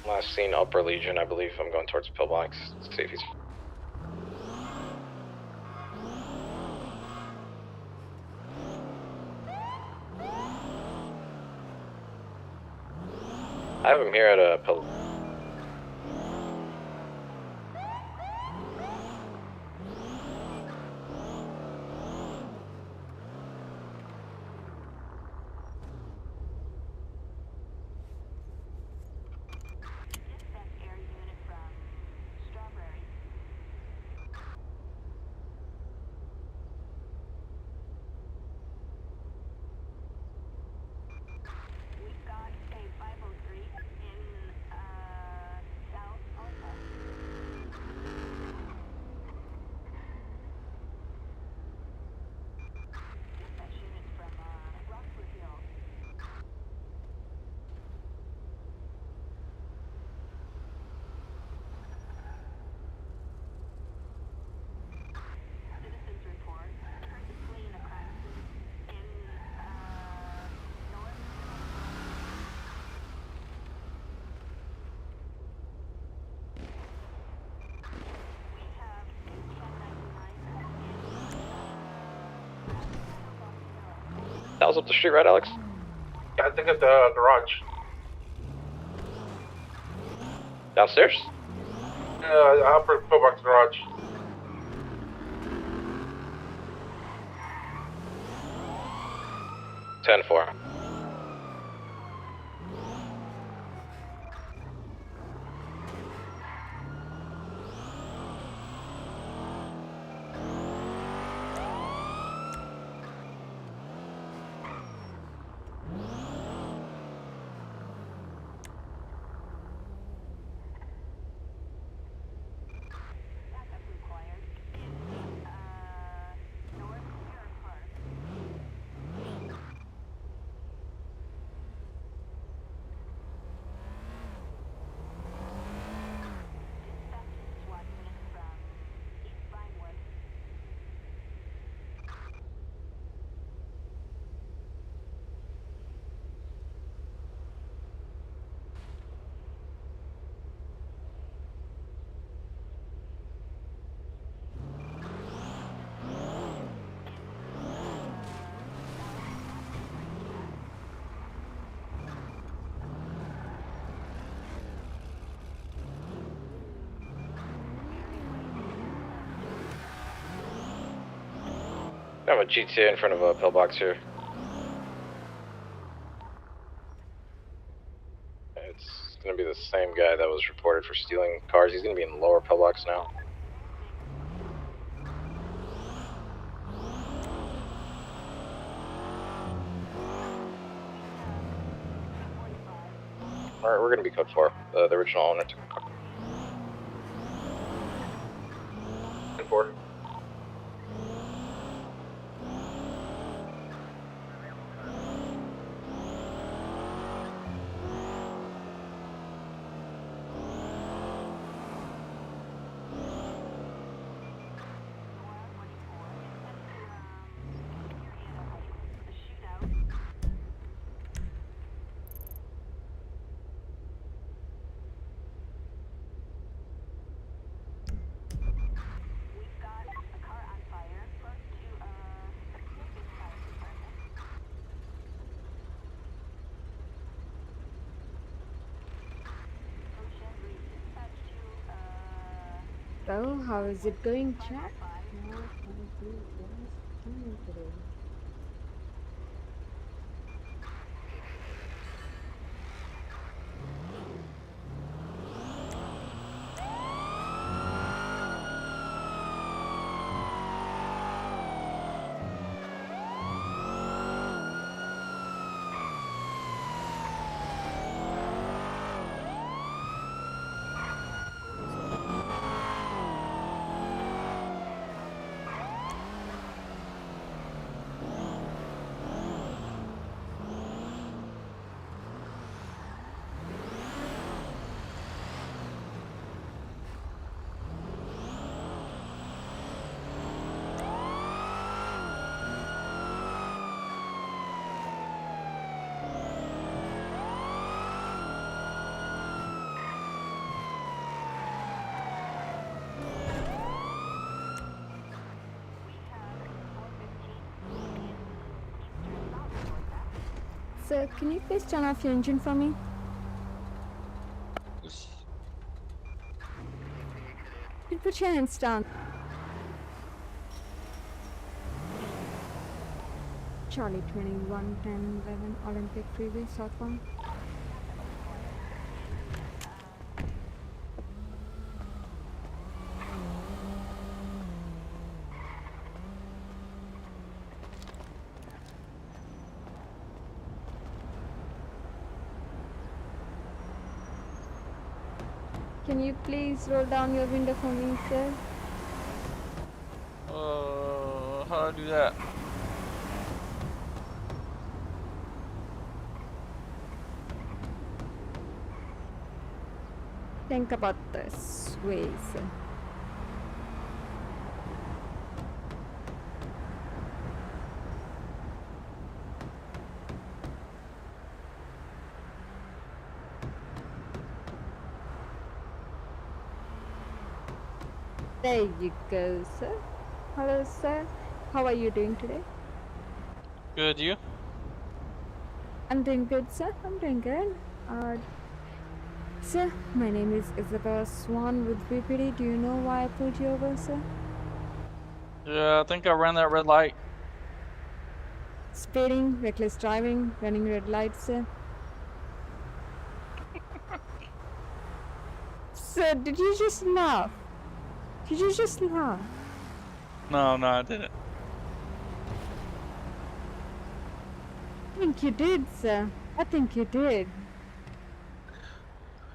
Last seen Upper Legion, I believe. I'm going towards Pillbox. See if he's. I have him here at a Pill. That was up the street, right, Alex? Yeah, I think at the garage. Downstairs? Upper Pillbox garage. Ten four. I have a GTA in front of a pillbox here. It's gonna be the same guy that was reported for stealing cars. He's gonna be in the lower pillbox now. Alright, we're gonna be code 4. The original owner took a car. 4. So, how is it going, chat? How is it going today? Sir, can you please turn off your engine for me? You put your hands down. Charlie 21, 10, 11, Olympic Freeway, southbound. Can you please roll down your window for me, sir? How do I do that? Think about this way, sir. There you go, sir. Hello, sir. How are you doing today? Good, you? I'm doing good, sir. I'm doing good. Sir, my name is Isabella Swan with VPD. Do you know why I pulled you over, sir? Yeah, I think I ran that red light. Speeding, reckless driving, running red lights, sir. Sir, did you just laugh? Did you just laugh? No, I didn't. I think you did, sir. I think you did.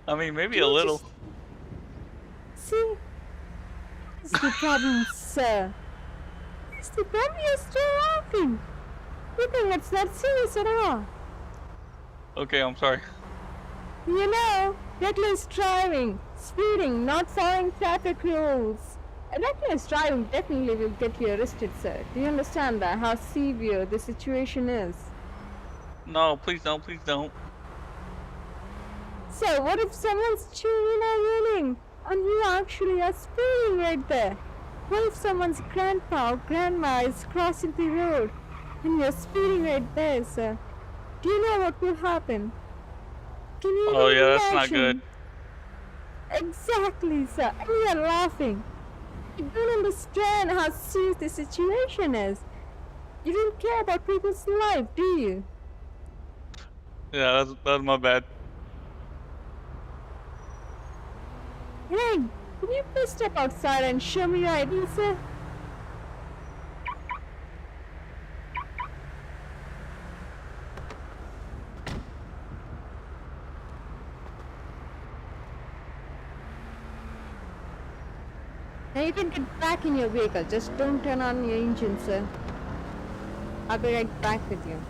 I mean, maybe a little. See? That's the problem, sir. That's the problem. You're still laughing. You think it's not serious at all. Okay, I'm sorry. You know, reckless driving, speeding, not following traffic rules. Reckless driving definitely will get you arrested, sir. Do you understand that? How severe the situation is? No, please don't, please don't. So, what if someone's chewing or yelling and you actually are speeding right there? What if someone's grandpa or grandma is crossing the road and you're speeding right there, sir? Do you know what will happen? Can you Oh even yeah, that's not imagine? good. Exactly, sir. And you're laughing. You don't understand how serious the situation is. You don't care about people's life, do you? Yeah, that's my bad. Hey, can you please step outside and show me your ID, sir? Now you can get back in your vehicle. Just don't turn on your engine, sir. I'll be right back with you.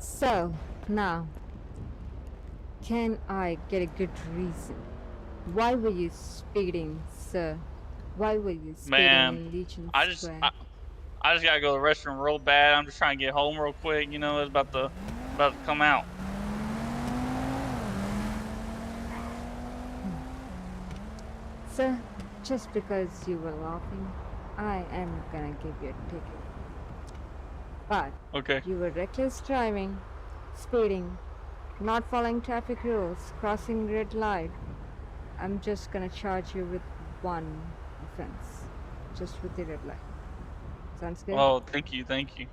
So, now, can I get a good reason? Why were you speeding, sir? Why were you speeding Man, in Legion I just Square? I just gotta go to the restroom real bad. I'm just trying to get home real quick. You know, it's about to come out. Sir, just because you were laughing, I am gonna give you a ticket. But Okay. you were reckless driving, speeding, not following traffic rules, crossing red light. I'm just gonna charge you with one offense, just with the red light. Sounds good? Oh, thank you, thank you.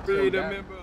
Free the members.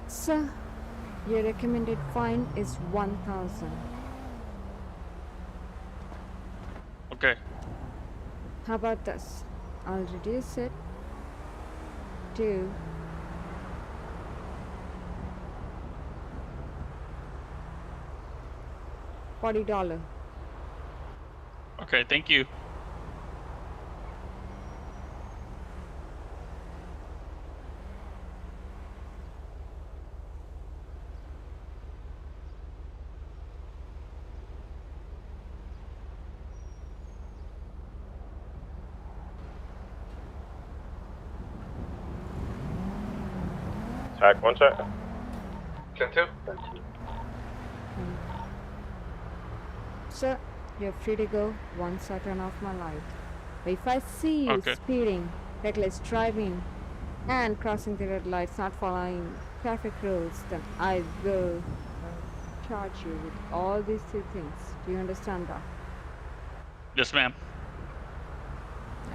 Sir, your recommended fine is 1,000. Okay. How about this? I'll reduce it to $40. Okay, thank you. Check, one check. 10-2. Sir, you're free to go once I turn off my light. But if I see you Okay. speeding, reckless driving, and crossing the red lights, not following traffic rules, then I will charge you with all these two things. Do you understand that? Yes, ma'am.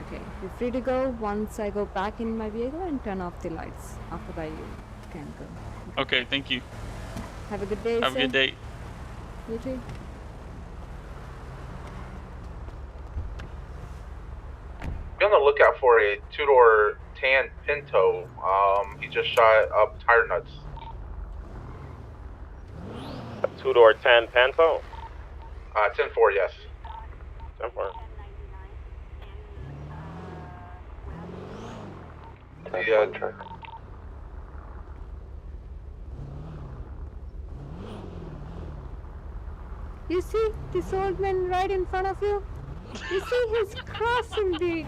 Okay, you're free to go once I go back in my vehicle and turn off the lights. After that, you can go. Okay, thank you. Have a good day, Have sir. a good day. You too. Be on the lookout for a two-door tan Pinto. He just shot up tire nuts. A 2-door 10 Panto? 10-4, yes. 10-4. Yeah. You see this old man right in front of you? You see he's crossing the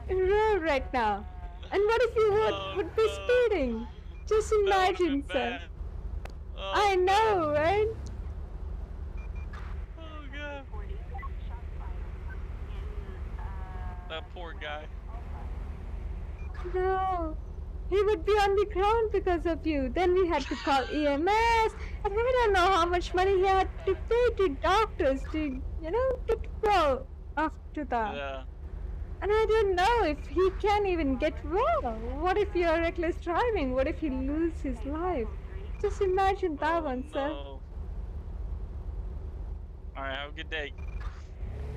road right now. And what if you would be speeding? Just imagine, sir. I know, right? Oh god. That poor guy. No. He would be on the ground because of you. Then we had to call EMS. And I don't know how much money he had to pay to doctors to, get well after that. Yeah. And I don't know if he can even get well. What if you're reckless driving? What if he loses his life? Just imagine that one, sir. No. Alright, have a good day.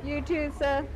You too, sir.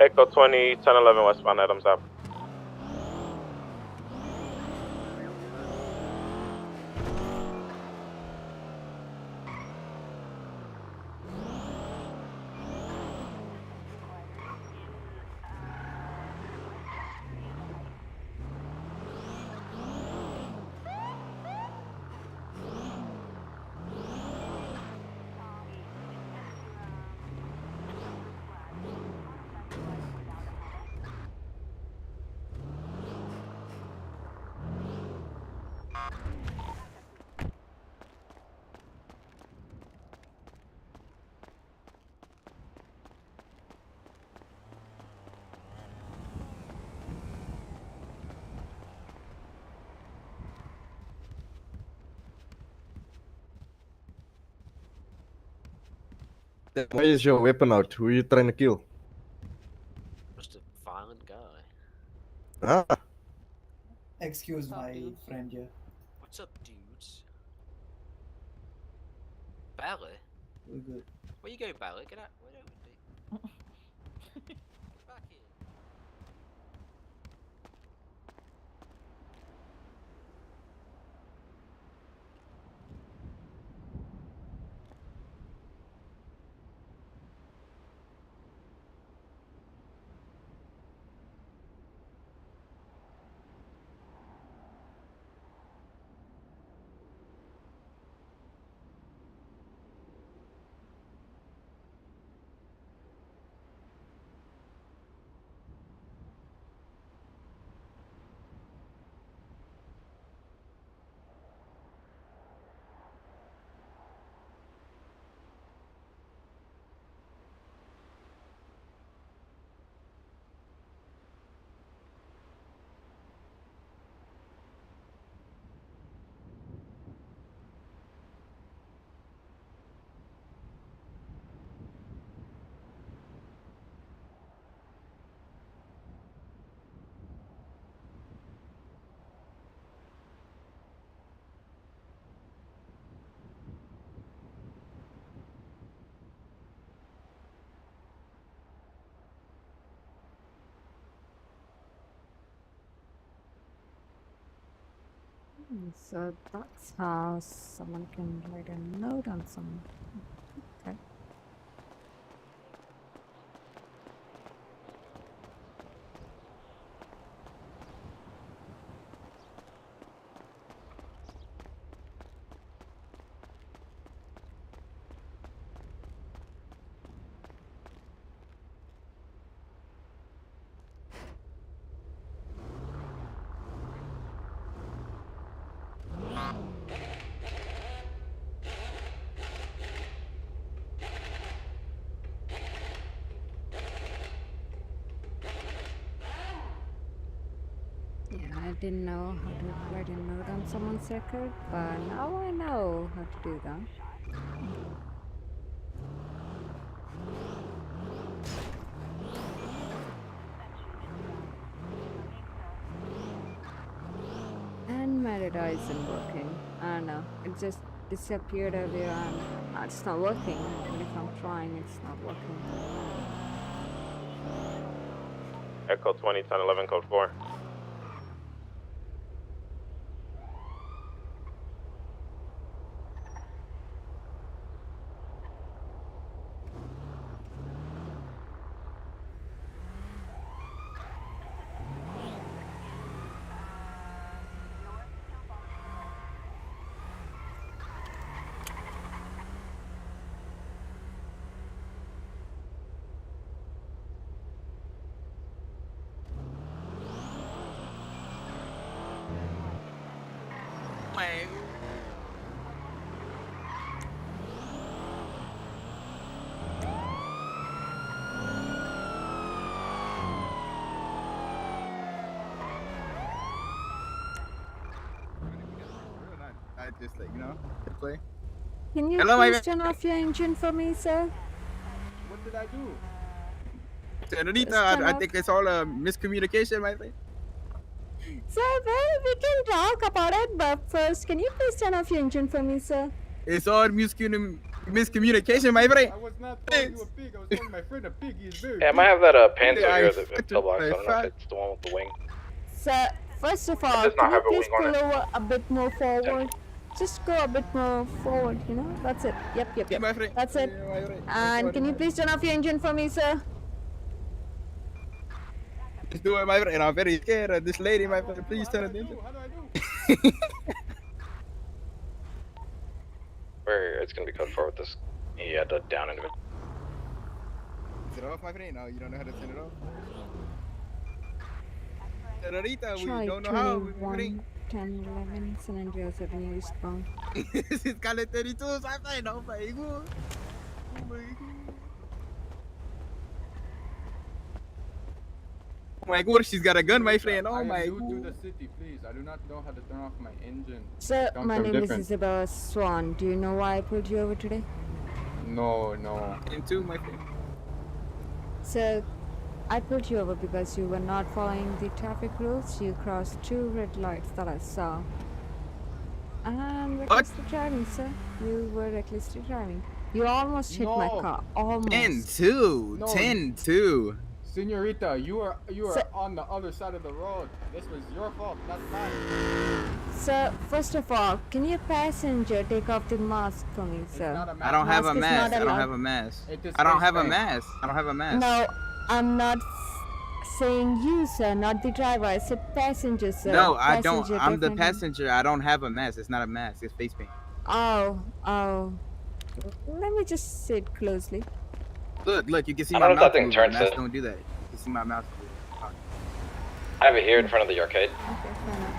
Echo 20, 1011 westbound Adams Ave. Then why is your weapon out? Who are you trying to kill? Just a violent guy. Ah. Excuse What's up, my dude? friend here. What's up, dudes? Ballet? We're good. Where you go, Ballet? Get out. Where do Get back here. So that's how someone can write a note on someone. Okay. Yeah, I didn't know how to write a note on someone's record, but now I know how to do that. And my radar isn't working. I don't know. It just disappeared earlier and it's not working. Even if I'm trying, it's not working. Echo 20, 10, 11, code 4. I just like, you know, play. Can you Hello, my please turn off your engine for me, sir? What did I do? Just Senorita, turn I off. think it's all a miscommunication, my friend. Sir, well, we can talk about it, but first, can you please turn off your engine for me, sir? It's all miscommunication, my friend. I was not calling you a pig. I was calling my friend a pig. He is very Yeah, I big. might have that Panzer I here at the fucked pillbox. I my don't know if fuck. it's the one with the wing. Sir, first of all, does not can you have a please wing on pull it. over a bit more forward? Just go a bit more forward, you know? That's it. Yep. My friend. That's it. My friend. And can you please turn off your engine for me, sir? Just do it, my friend. I'm very scared of this lady, my friend. Please turn it into. How do I do? It's gonna be code 4 with this. He had to down into it. Is it off, my friend? No, you don't know how to turn it off. Senorita, we Try don't know how. 21, 10, 11, San Andreas Avenue eastbound. This is Cali 32, my friend. Oh my god. Oh my god. Oh my god, she's got a gun, my friend. Oh my I am god. new to the city, please. I do not know how to turn off my engine. Sir, Sounds my so name different. is Isabella Swan. Do you know why I pulled you over today? No, no. Him too, my friend. So, I pulled you over because you were not following the traffic rules. You crossed 2 red lights that I saw. And recklessly driving, sir. You were recklessly driving. You almost hit my No. car. Almost. 10-2. No. 10-2. Senorita, you are So- on the other side of the road. This was your fault, not mine. Sir, first of all, can your passenger take off the mask for me, sir? not a I don't have a is mask. not I don't allowed. have a mask. It is I don't face have a paint. mask. I don't have a mask. No, I'm not saying you, sir, not the driver. I said passenger, sir. No, I don't. Passenger, I'm the definitely. passenger. I don't have a mask. It's not a mask. It's face paint. Oh. Let me just sit closely. Look. You can see I my don't know if mouth that thing moving. turns Masks it. don't do that. You can see my mouth. I have it here in front of the arcade. Okay, fair enough.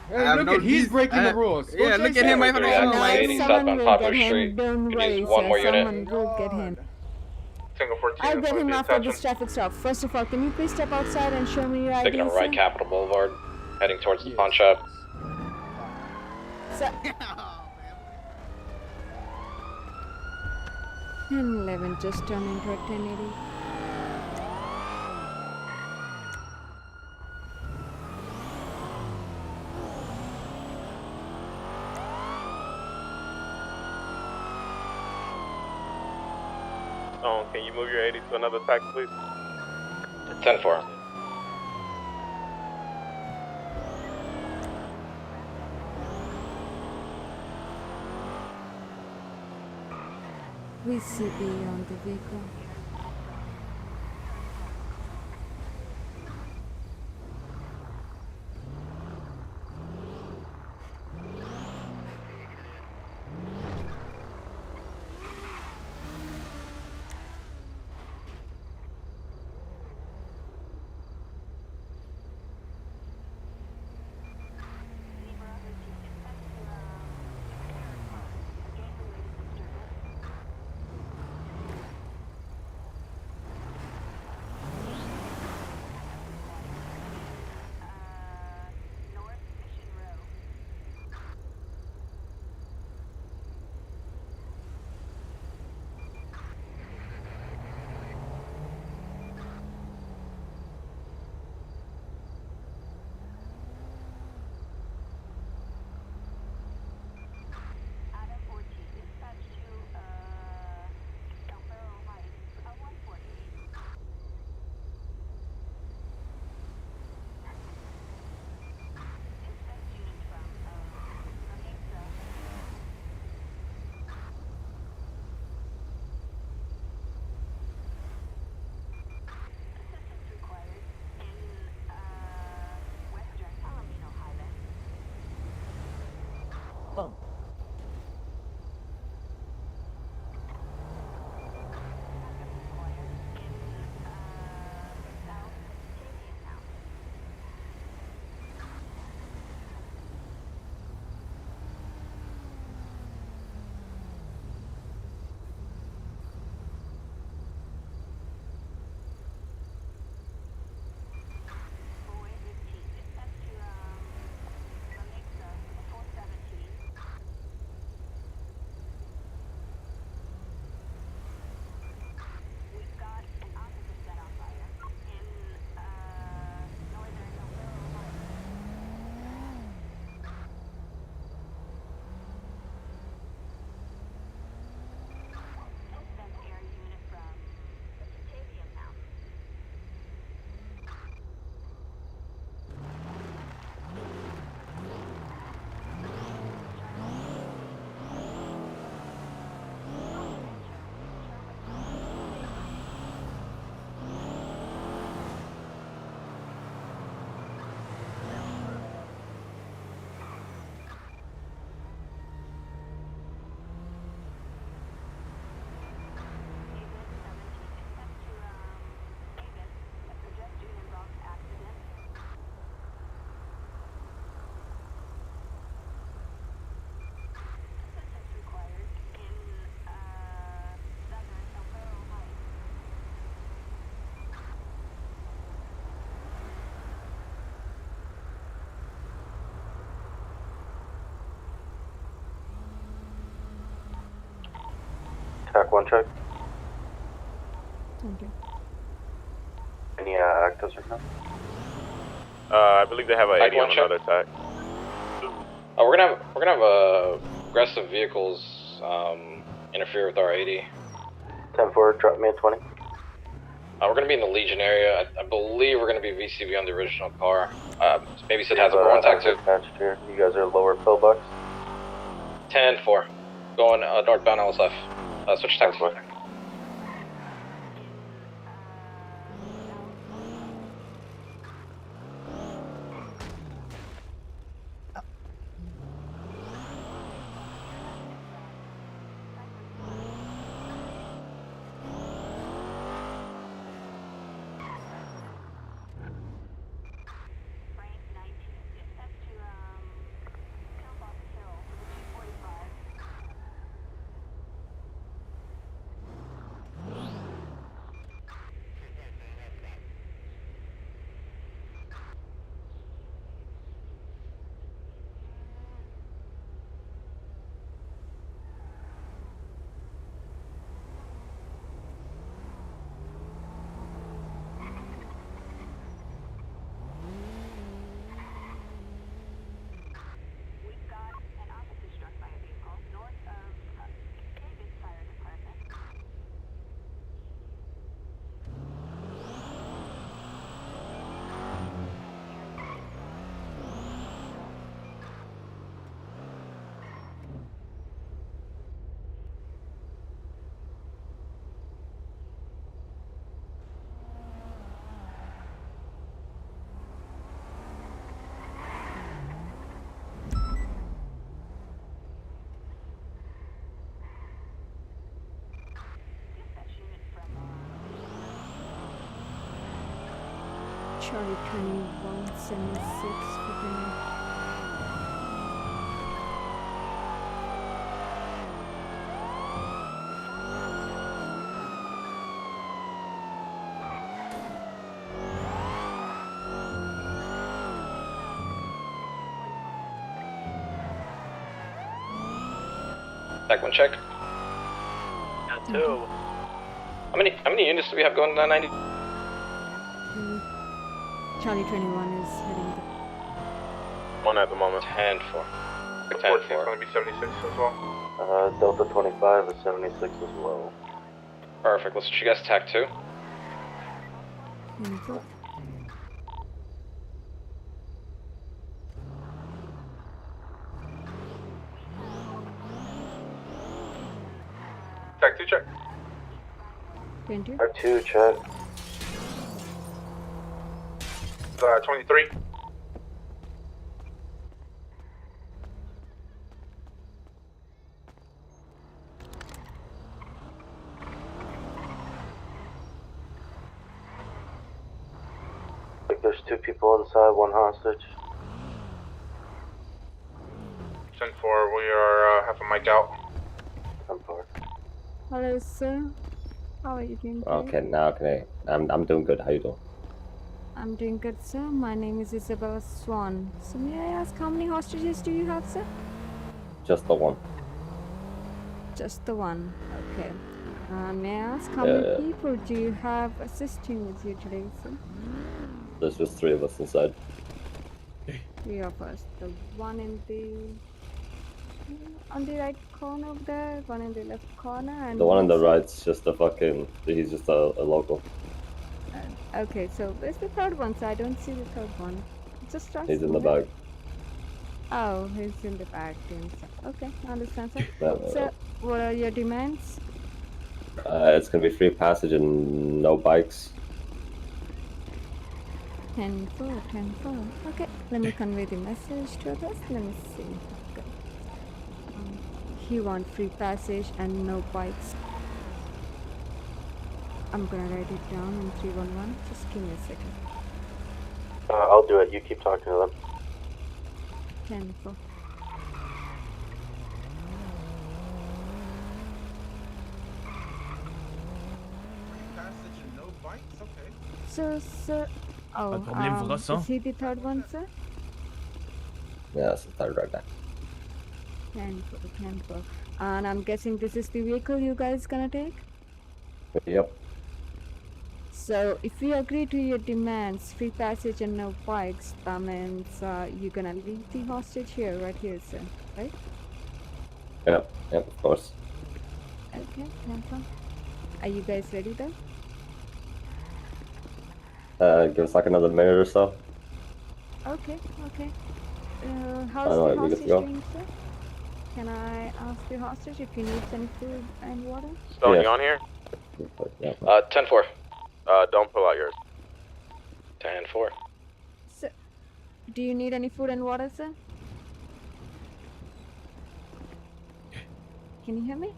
Hey, look at he's breaking the rules. Yeah, look at him. Right Waving there, around. X80 Someone southbound will Poplar get him. Street. Don't Could worry, use one sir. more unit. Someone will get him. Single 14. I'll get him after this traffic stop. First of all, can you please step outside and show me your ID, Taking a right sir? Capitol Boulevard, heading towards the pawn shop. Sir. 1011 just turned into a 1080. Can you move your 80 to another taxi, please? 10-4. VCB on the vehicle. TAC 1 check. Thank you. Any actives right now? I believe they have a TAC 80 1 on check. another TAC. We're gonna have aggressive vehicles interfere with our 80. 10-4, drop me at 20. We're gonna be in the Legion area. I believe we're gonna be VCV on the original car. Maybe Sid has a one TAC 2. Attached here. You guys are lower pillbox. 10-4. Going northbound LSF. Switch TAC 4. Charlie 2176 for TAC 1 check. Got 2. How many units do we have going down 90? Charlie 21 is heading the... One at the moment. 10-4. 10-4. It's going to be 76 as well. Delta 25 is 76 as well. Perfect. Let's switch you guys to TAC 2. TAC 2 check. 20. TAC 2 check. 23. There's 2 people inside, 1 hostage. 10-4, we are half a mic out. 10-4. Hello, sir. How are you doing today? Okay, now okay. I'm doing good. How you doing? I'm doing good, sir. My name is Isabella Swan. So may I ask how many hostages do you have, sir? Just the one. Just the one. Okay. May I ask how many people do you have assisting with you today, sir? There's just 3 of us inside. 3 of us. The one in the... on the right corner of there, one in the left corner, and... The one on the right's just a fucking... He's just a local. Okay, so where's the third one? So I don't see the third one. Just trust He's in me, the right? back. Oh, he's in the back. Okay, I understand, sir. No. So, what are your demands? It's gonna be free passage and no bikes. 10-4, 10-4. Okay, let me convey the message to others. Let me see. Okay. He wants free passage and no bikes. I'm gonna write it down in 311. Just give me a second. I'll do it. You keep talking to them. 10-4. Passage and no bikes? Okay. So, sir... Oh, is he the third one, sir? Yeah, that's the third right now. 10-4. And I'm guessing this is the vehicle you guys gonna take? Yep. So if we agree to your demands, free passage and no bikes, that means you're gonna leave the hostage here, right here, sir, right? Yep. Yep. Of course. Okay, 10-4. Are you guys ready though? Give us like another minute or so. Okay. I How's know the we good to hostage go. doing, sir? Can I ask the hostage if he needs any food and water? Stone, Yeah. you on here? Yeah. 10-4. Don't pull out yours. 10-4. Sir, do you need any food and water, sir? Can you hear me?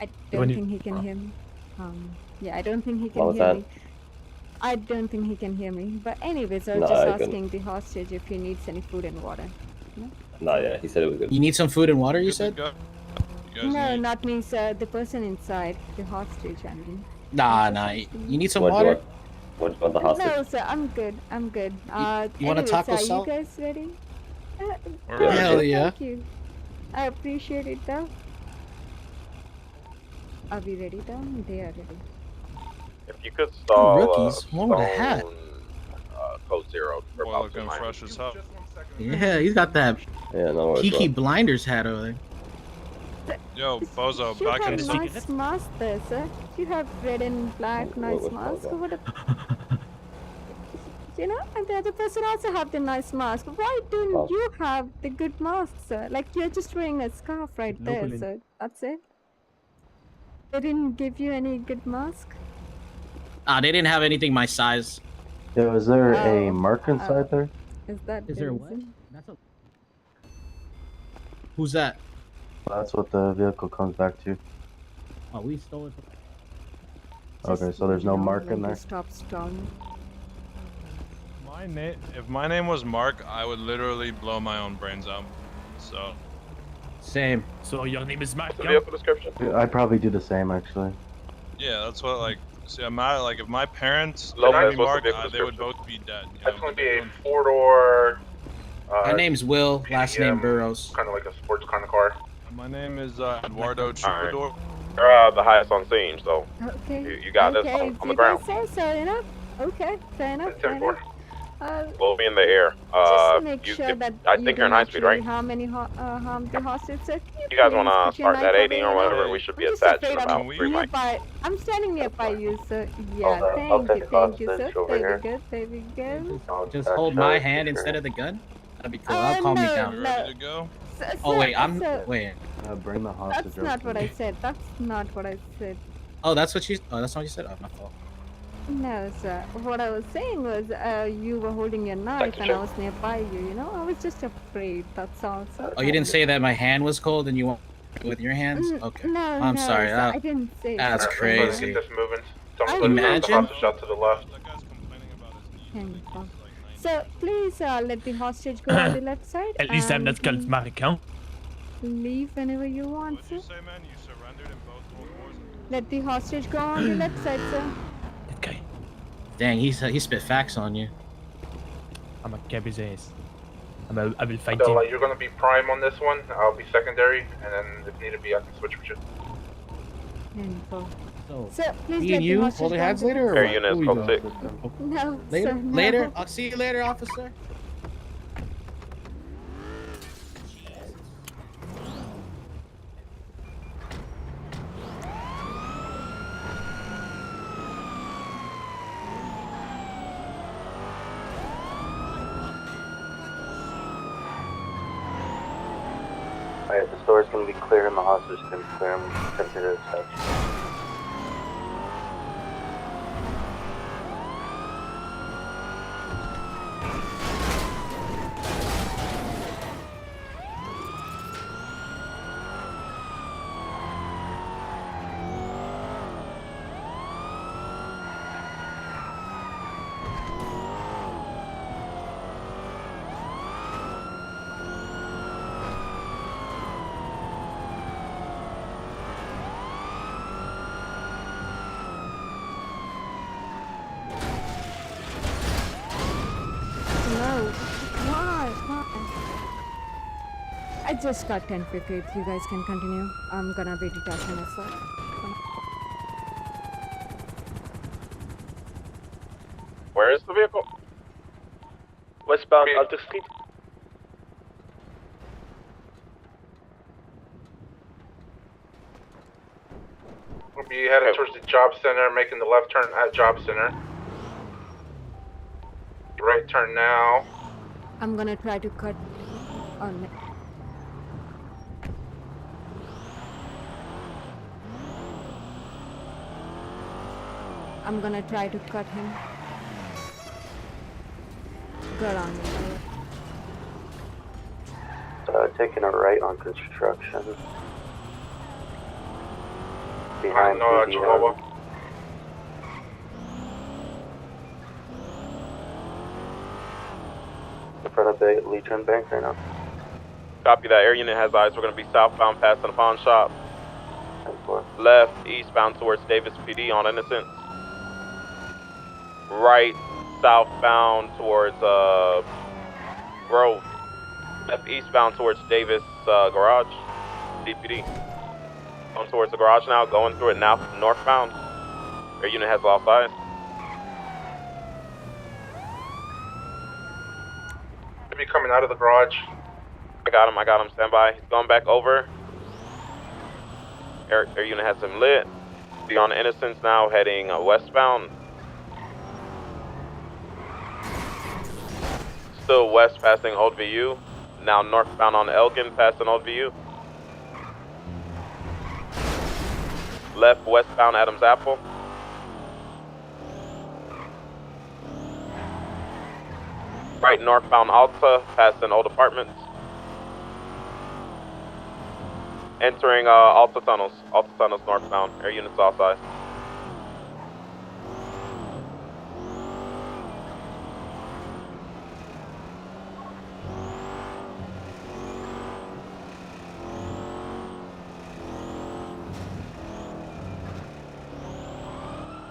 I don't think he can hear me. Yeah, I don't think he What can was hear that? me. I don't think he can hear me. But anyways, I was No, just I couldn't. asking the hostage if he needs any food and water. No? No, yeah. He said it was good. You need some food and water, you said? No, not me, sir. The person inside, the hostage, I mean. Nah. You need some What do you water? want? What do you want the hostage? No, sir, I'm good. You want a anyways, taco are salad? you guys ready? Yeah. Hell yeah. Thank you. I appreciate it, though. Are we ready, though? They are ready. If you could stall rookies. One with a hat. code 0 for Boy, about looking 2 miles. fresh as hell. Yeah, he's got that Yeah, no worries. Peaky bro. Blinders hat over there. Yo, Bozo, You back have in the nice mask there, sir. You have red and black, nice was mask. Bozo? What a... You know, and the other person also have the nice mask. Why don't Oh. you have the good mask, sir? Like, you're just wearing a scarf right there, sir. That's it. They didn't give you any good mask? They didn't have anything my size. Yo, is there Oh, a mark inside there? Is that Is the there what? reason? Who's that? That's what the vehicle comes back to. Oh, we stole it. Okay, so there's no mark in there. Stop stalling. If my name was Mark, I would literally blow my own brains out. So. Same. So your name is Mark? The vehicle description? I'd probably do the same, actually. Yeah, that's what like. See, I'm not like if my parents Lopez, named me what's the Mark, vehicle they would description? both be dead. You That's know? going to be a 4-door. My name's Will, last name Burrows. Kind of like a sports kind of car. My name is Eduardo Troubadour. They're the highest on scene, so Okay. you got this okay, on if the you ground. guys say so, you know? Okay, fair enough, fair enough. We'll be in the air. Just to make you- sure that I you think you're in don't high speed, right? actually harm any harm the hostage. So You guys want please to put your start knife at away, 80 you or know? whatever? We should be I'm just attached in afraid about I'm 3 miles. nearby. I'm standing nearby you, sir. Yeah, I'll take thank you, the sir. hostage over Very here. good, very good. Just hold my hand instead of the gun? That'd be cool. That'll calm me no, down. no. Ready to go? Oh, wait, Sir, wait. Bring the hostage that's over not to what me. I said. That's not what I said. Oh, that's what that's not what you said? Oh, my fault. No, sir. What I was saying was, you were holding your knife and I was nearby you, you know? I was just afraid, that's all, sir. Oh, you didn't say that my hand was cold and you want with your hands? Okay. No, I'm no, sorry. sir, That- I didn't say That's that. crazy. Get this moving. Imagine. The hostage out to the left. So, please let the hostage go on the left side. At least I'm and not called Mark, huh? leave whenever you want, What'd sir. you say, man? You surrendered in both World Wars? Let the hostage go on the left side, sir. Okay. Dang, he spit facts on you. I'm a cab his ass. I will fight So, him. you're going to be prime on this one. I'll be secondary, and then if need be, I can switch with you. Info. So, Sir, please me let and the you hostage holding go on hands the later? Or Air what? units, Who we code going? 6. No, Later? sir, no. Later? I'll see you later, officer. Alright, the store's gonna be clear and the hostage is gonna be clear. I'm tempted to touch. I just got 10:50. You guys can continue. I'm gonna be detaching myself. Where is the vehicle? Westbound Alta Street. We'll be headed towards the job center, making the left turn at job center. Right turn now. I'm gonna try to cut on it. I'm gonna try to cut him. Good on me. Taking a right on construction. Behind Chihuahua. in front of the Legion Bank right now. Copy that. Air unit has eyes. We're going to be southbound past the pawn shop. Left, eastbound towards Davis PD on Innocence. Right, southbound towards Grove. Left, eastbound towards Davis Garage, DPD. Going towards the garage now, going through it now, northbound. Air unit has lost eyes. Be coming out of the garage. I got him, stand by. He's going back over. Air unit has him lit. Be on Innocence now, heading westbound. Still west, passing Old VU. Now northbound on Elgin, passing Old VU. Left, westbound Adams Apple. Right, northbound Alta, passing Old Apartments. Entering Alta Tunnels northbound. Air units all sides.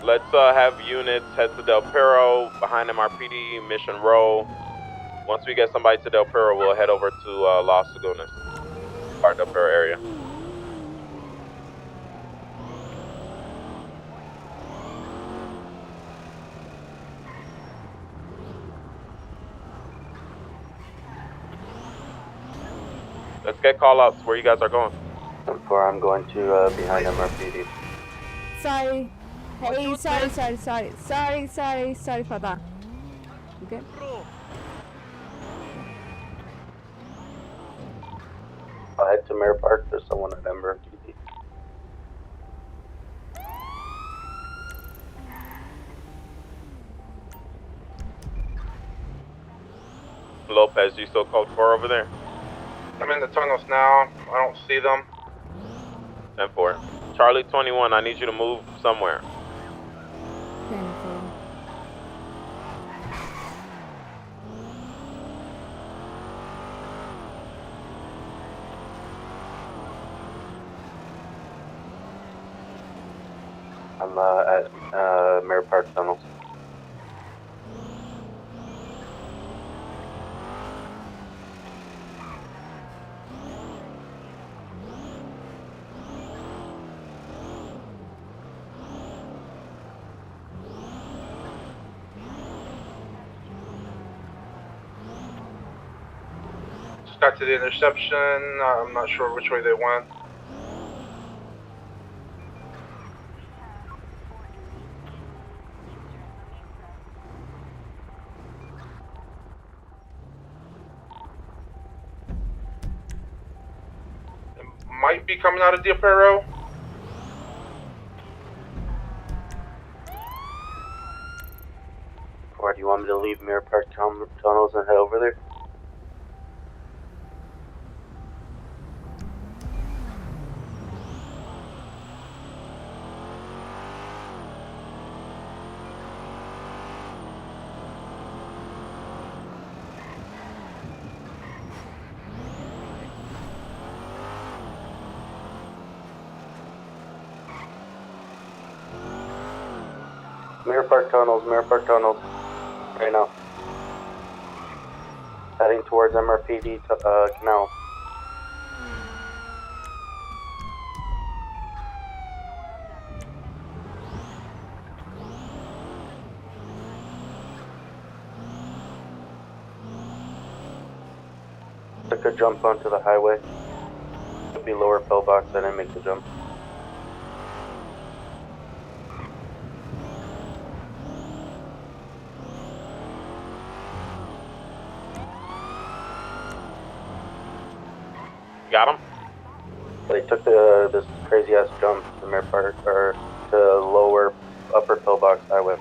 Let's have units head to Del Perro, behind MRPD, Mission Row. Once we get somebody to Del Perro, we'll head over to Las Lagunas, our Del Perro area. Let's get call-outs where you guys are going. I'm going to behind MRPD. Sorry. Hey, sorry for that. Okay. I'll head to Mare Park. There's someone at MRPD. Lopez, you still code 4 over there? I'm in the tunnels now. I don't see them. 10-4. Charlie 21, I need you to move somewhere. 10-4. I'm at Mare Park Tunnels. Just got to the interception. I'm not sure which way they went. Might be coming out of Del Perro. Or do you want me to leave Mare Park Tunnels and head over there? Mare Park Tunnels, right now. Heading towards MRPD Canal. Took a jump onto the highway. Could be lower pillbox. I didn't make the jump. Got him? They took this crazy ass jump to Mare Park or to lower upper pillbox highway.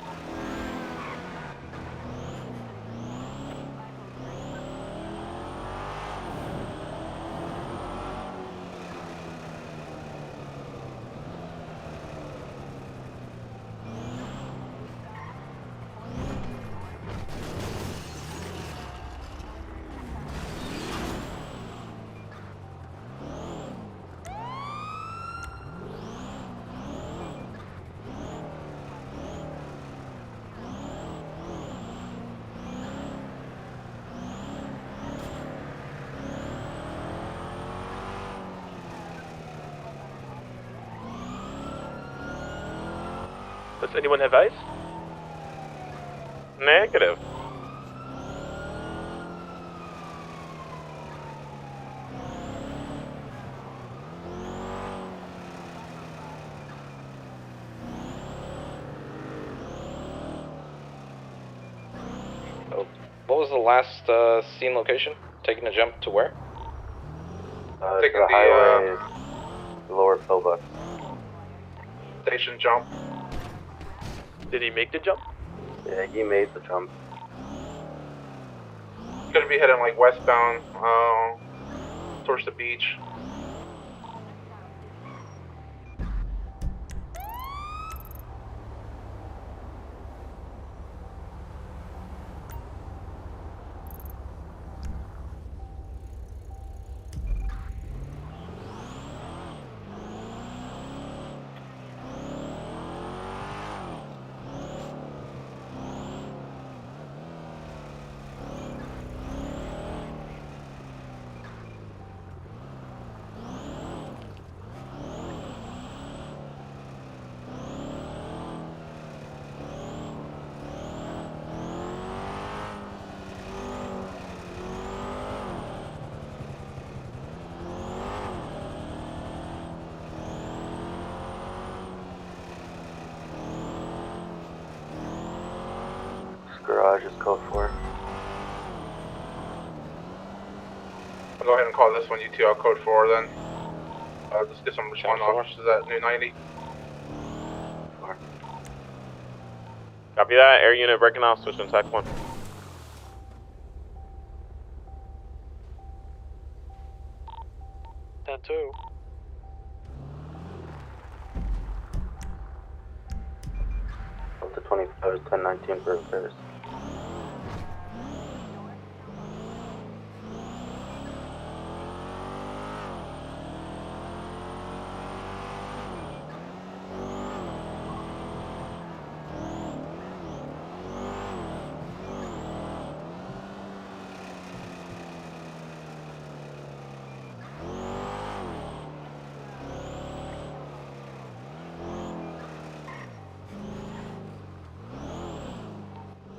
Does anyone have ice? Negative. What was the last scene location? Taking a jump to where? Taking the highway, lower pillbox. Station jump. Did he make the jump? Yeah, he made the jump. Gonna be heading like westbound, towards the beach. Garage is code 4. I'll go ahead and call this one UTL code 4 then. Just get some response officers at New 90. Copy that. Air unit breaking off. Switch to TAC 1. That too. Delta 25 is 1019 for repairs.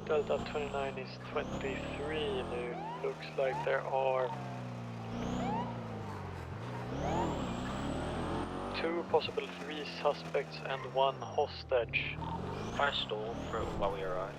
Delta 29 is 23 nu. Looks like there are 2, possible 3 suspects and 1 hostage. Fire stall for while we arrive.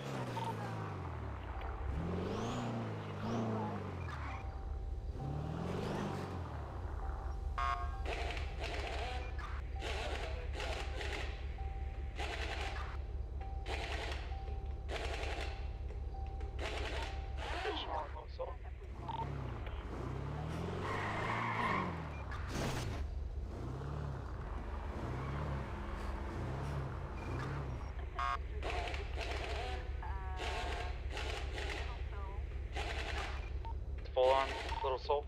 Full on, little soul.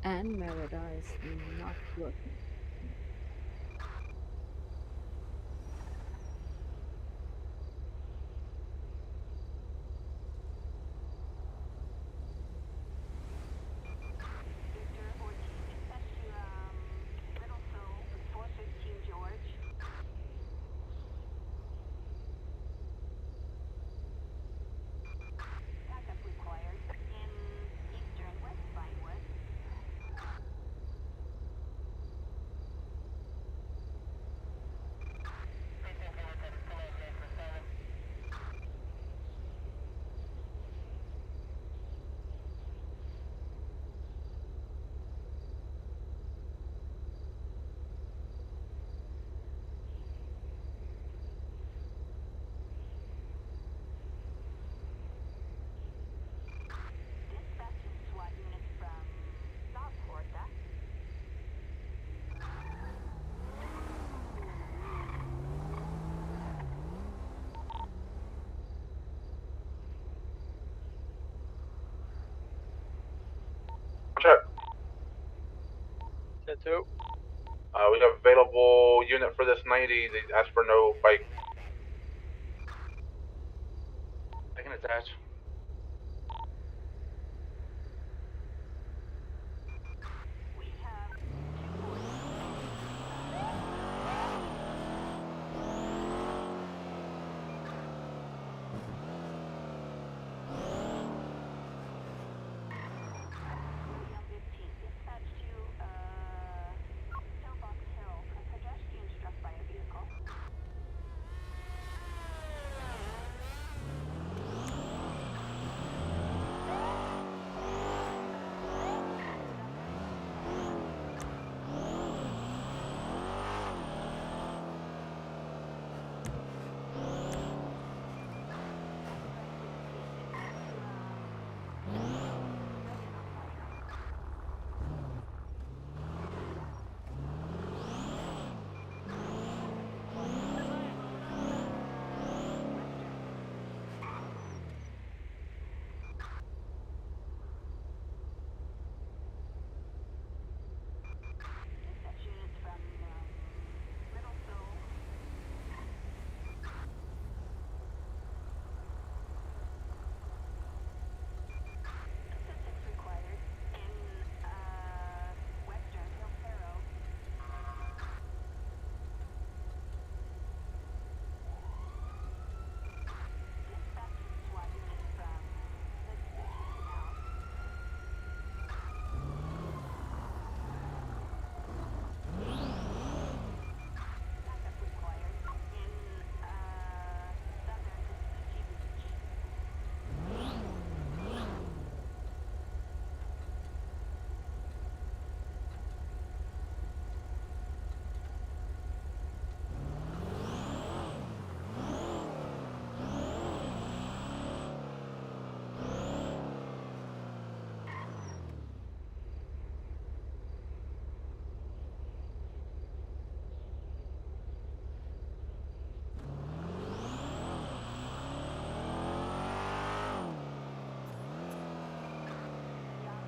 and my radar is not working. Check. 10-2. We have available unit for this 90. They asked for no bike. I can attach.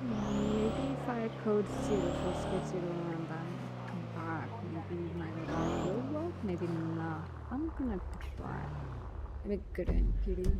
Maybe if I code 0 for split 0 and then come back, maybe my radar will work, maybe not. I'm gonna try. Let me go to NPD.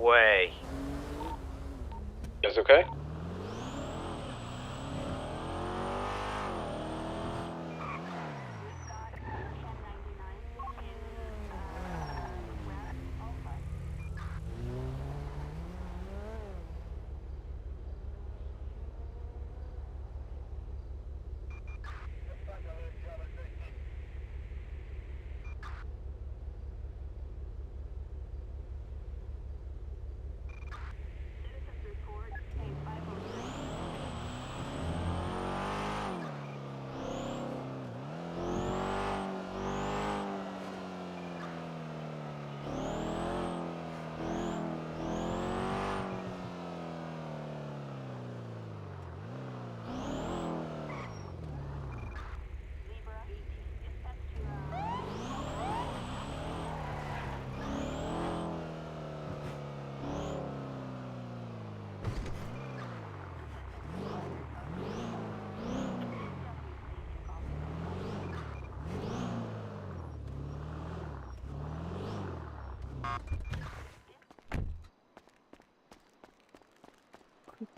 Way. Is okay?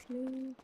Exactly.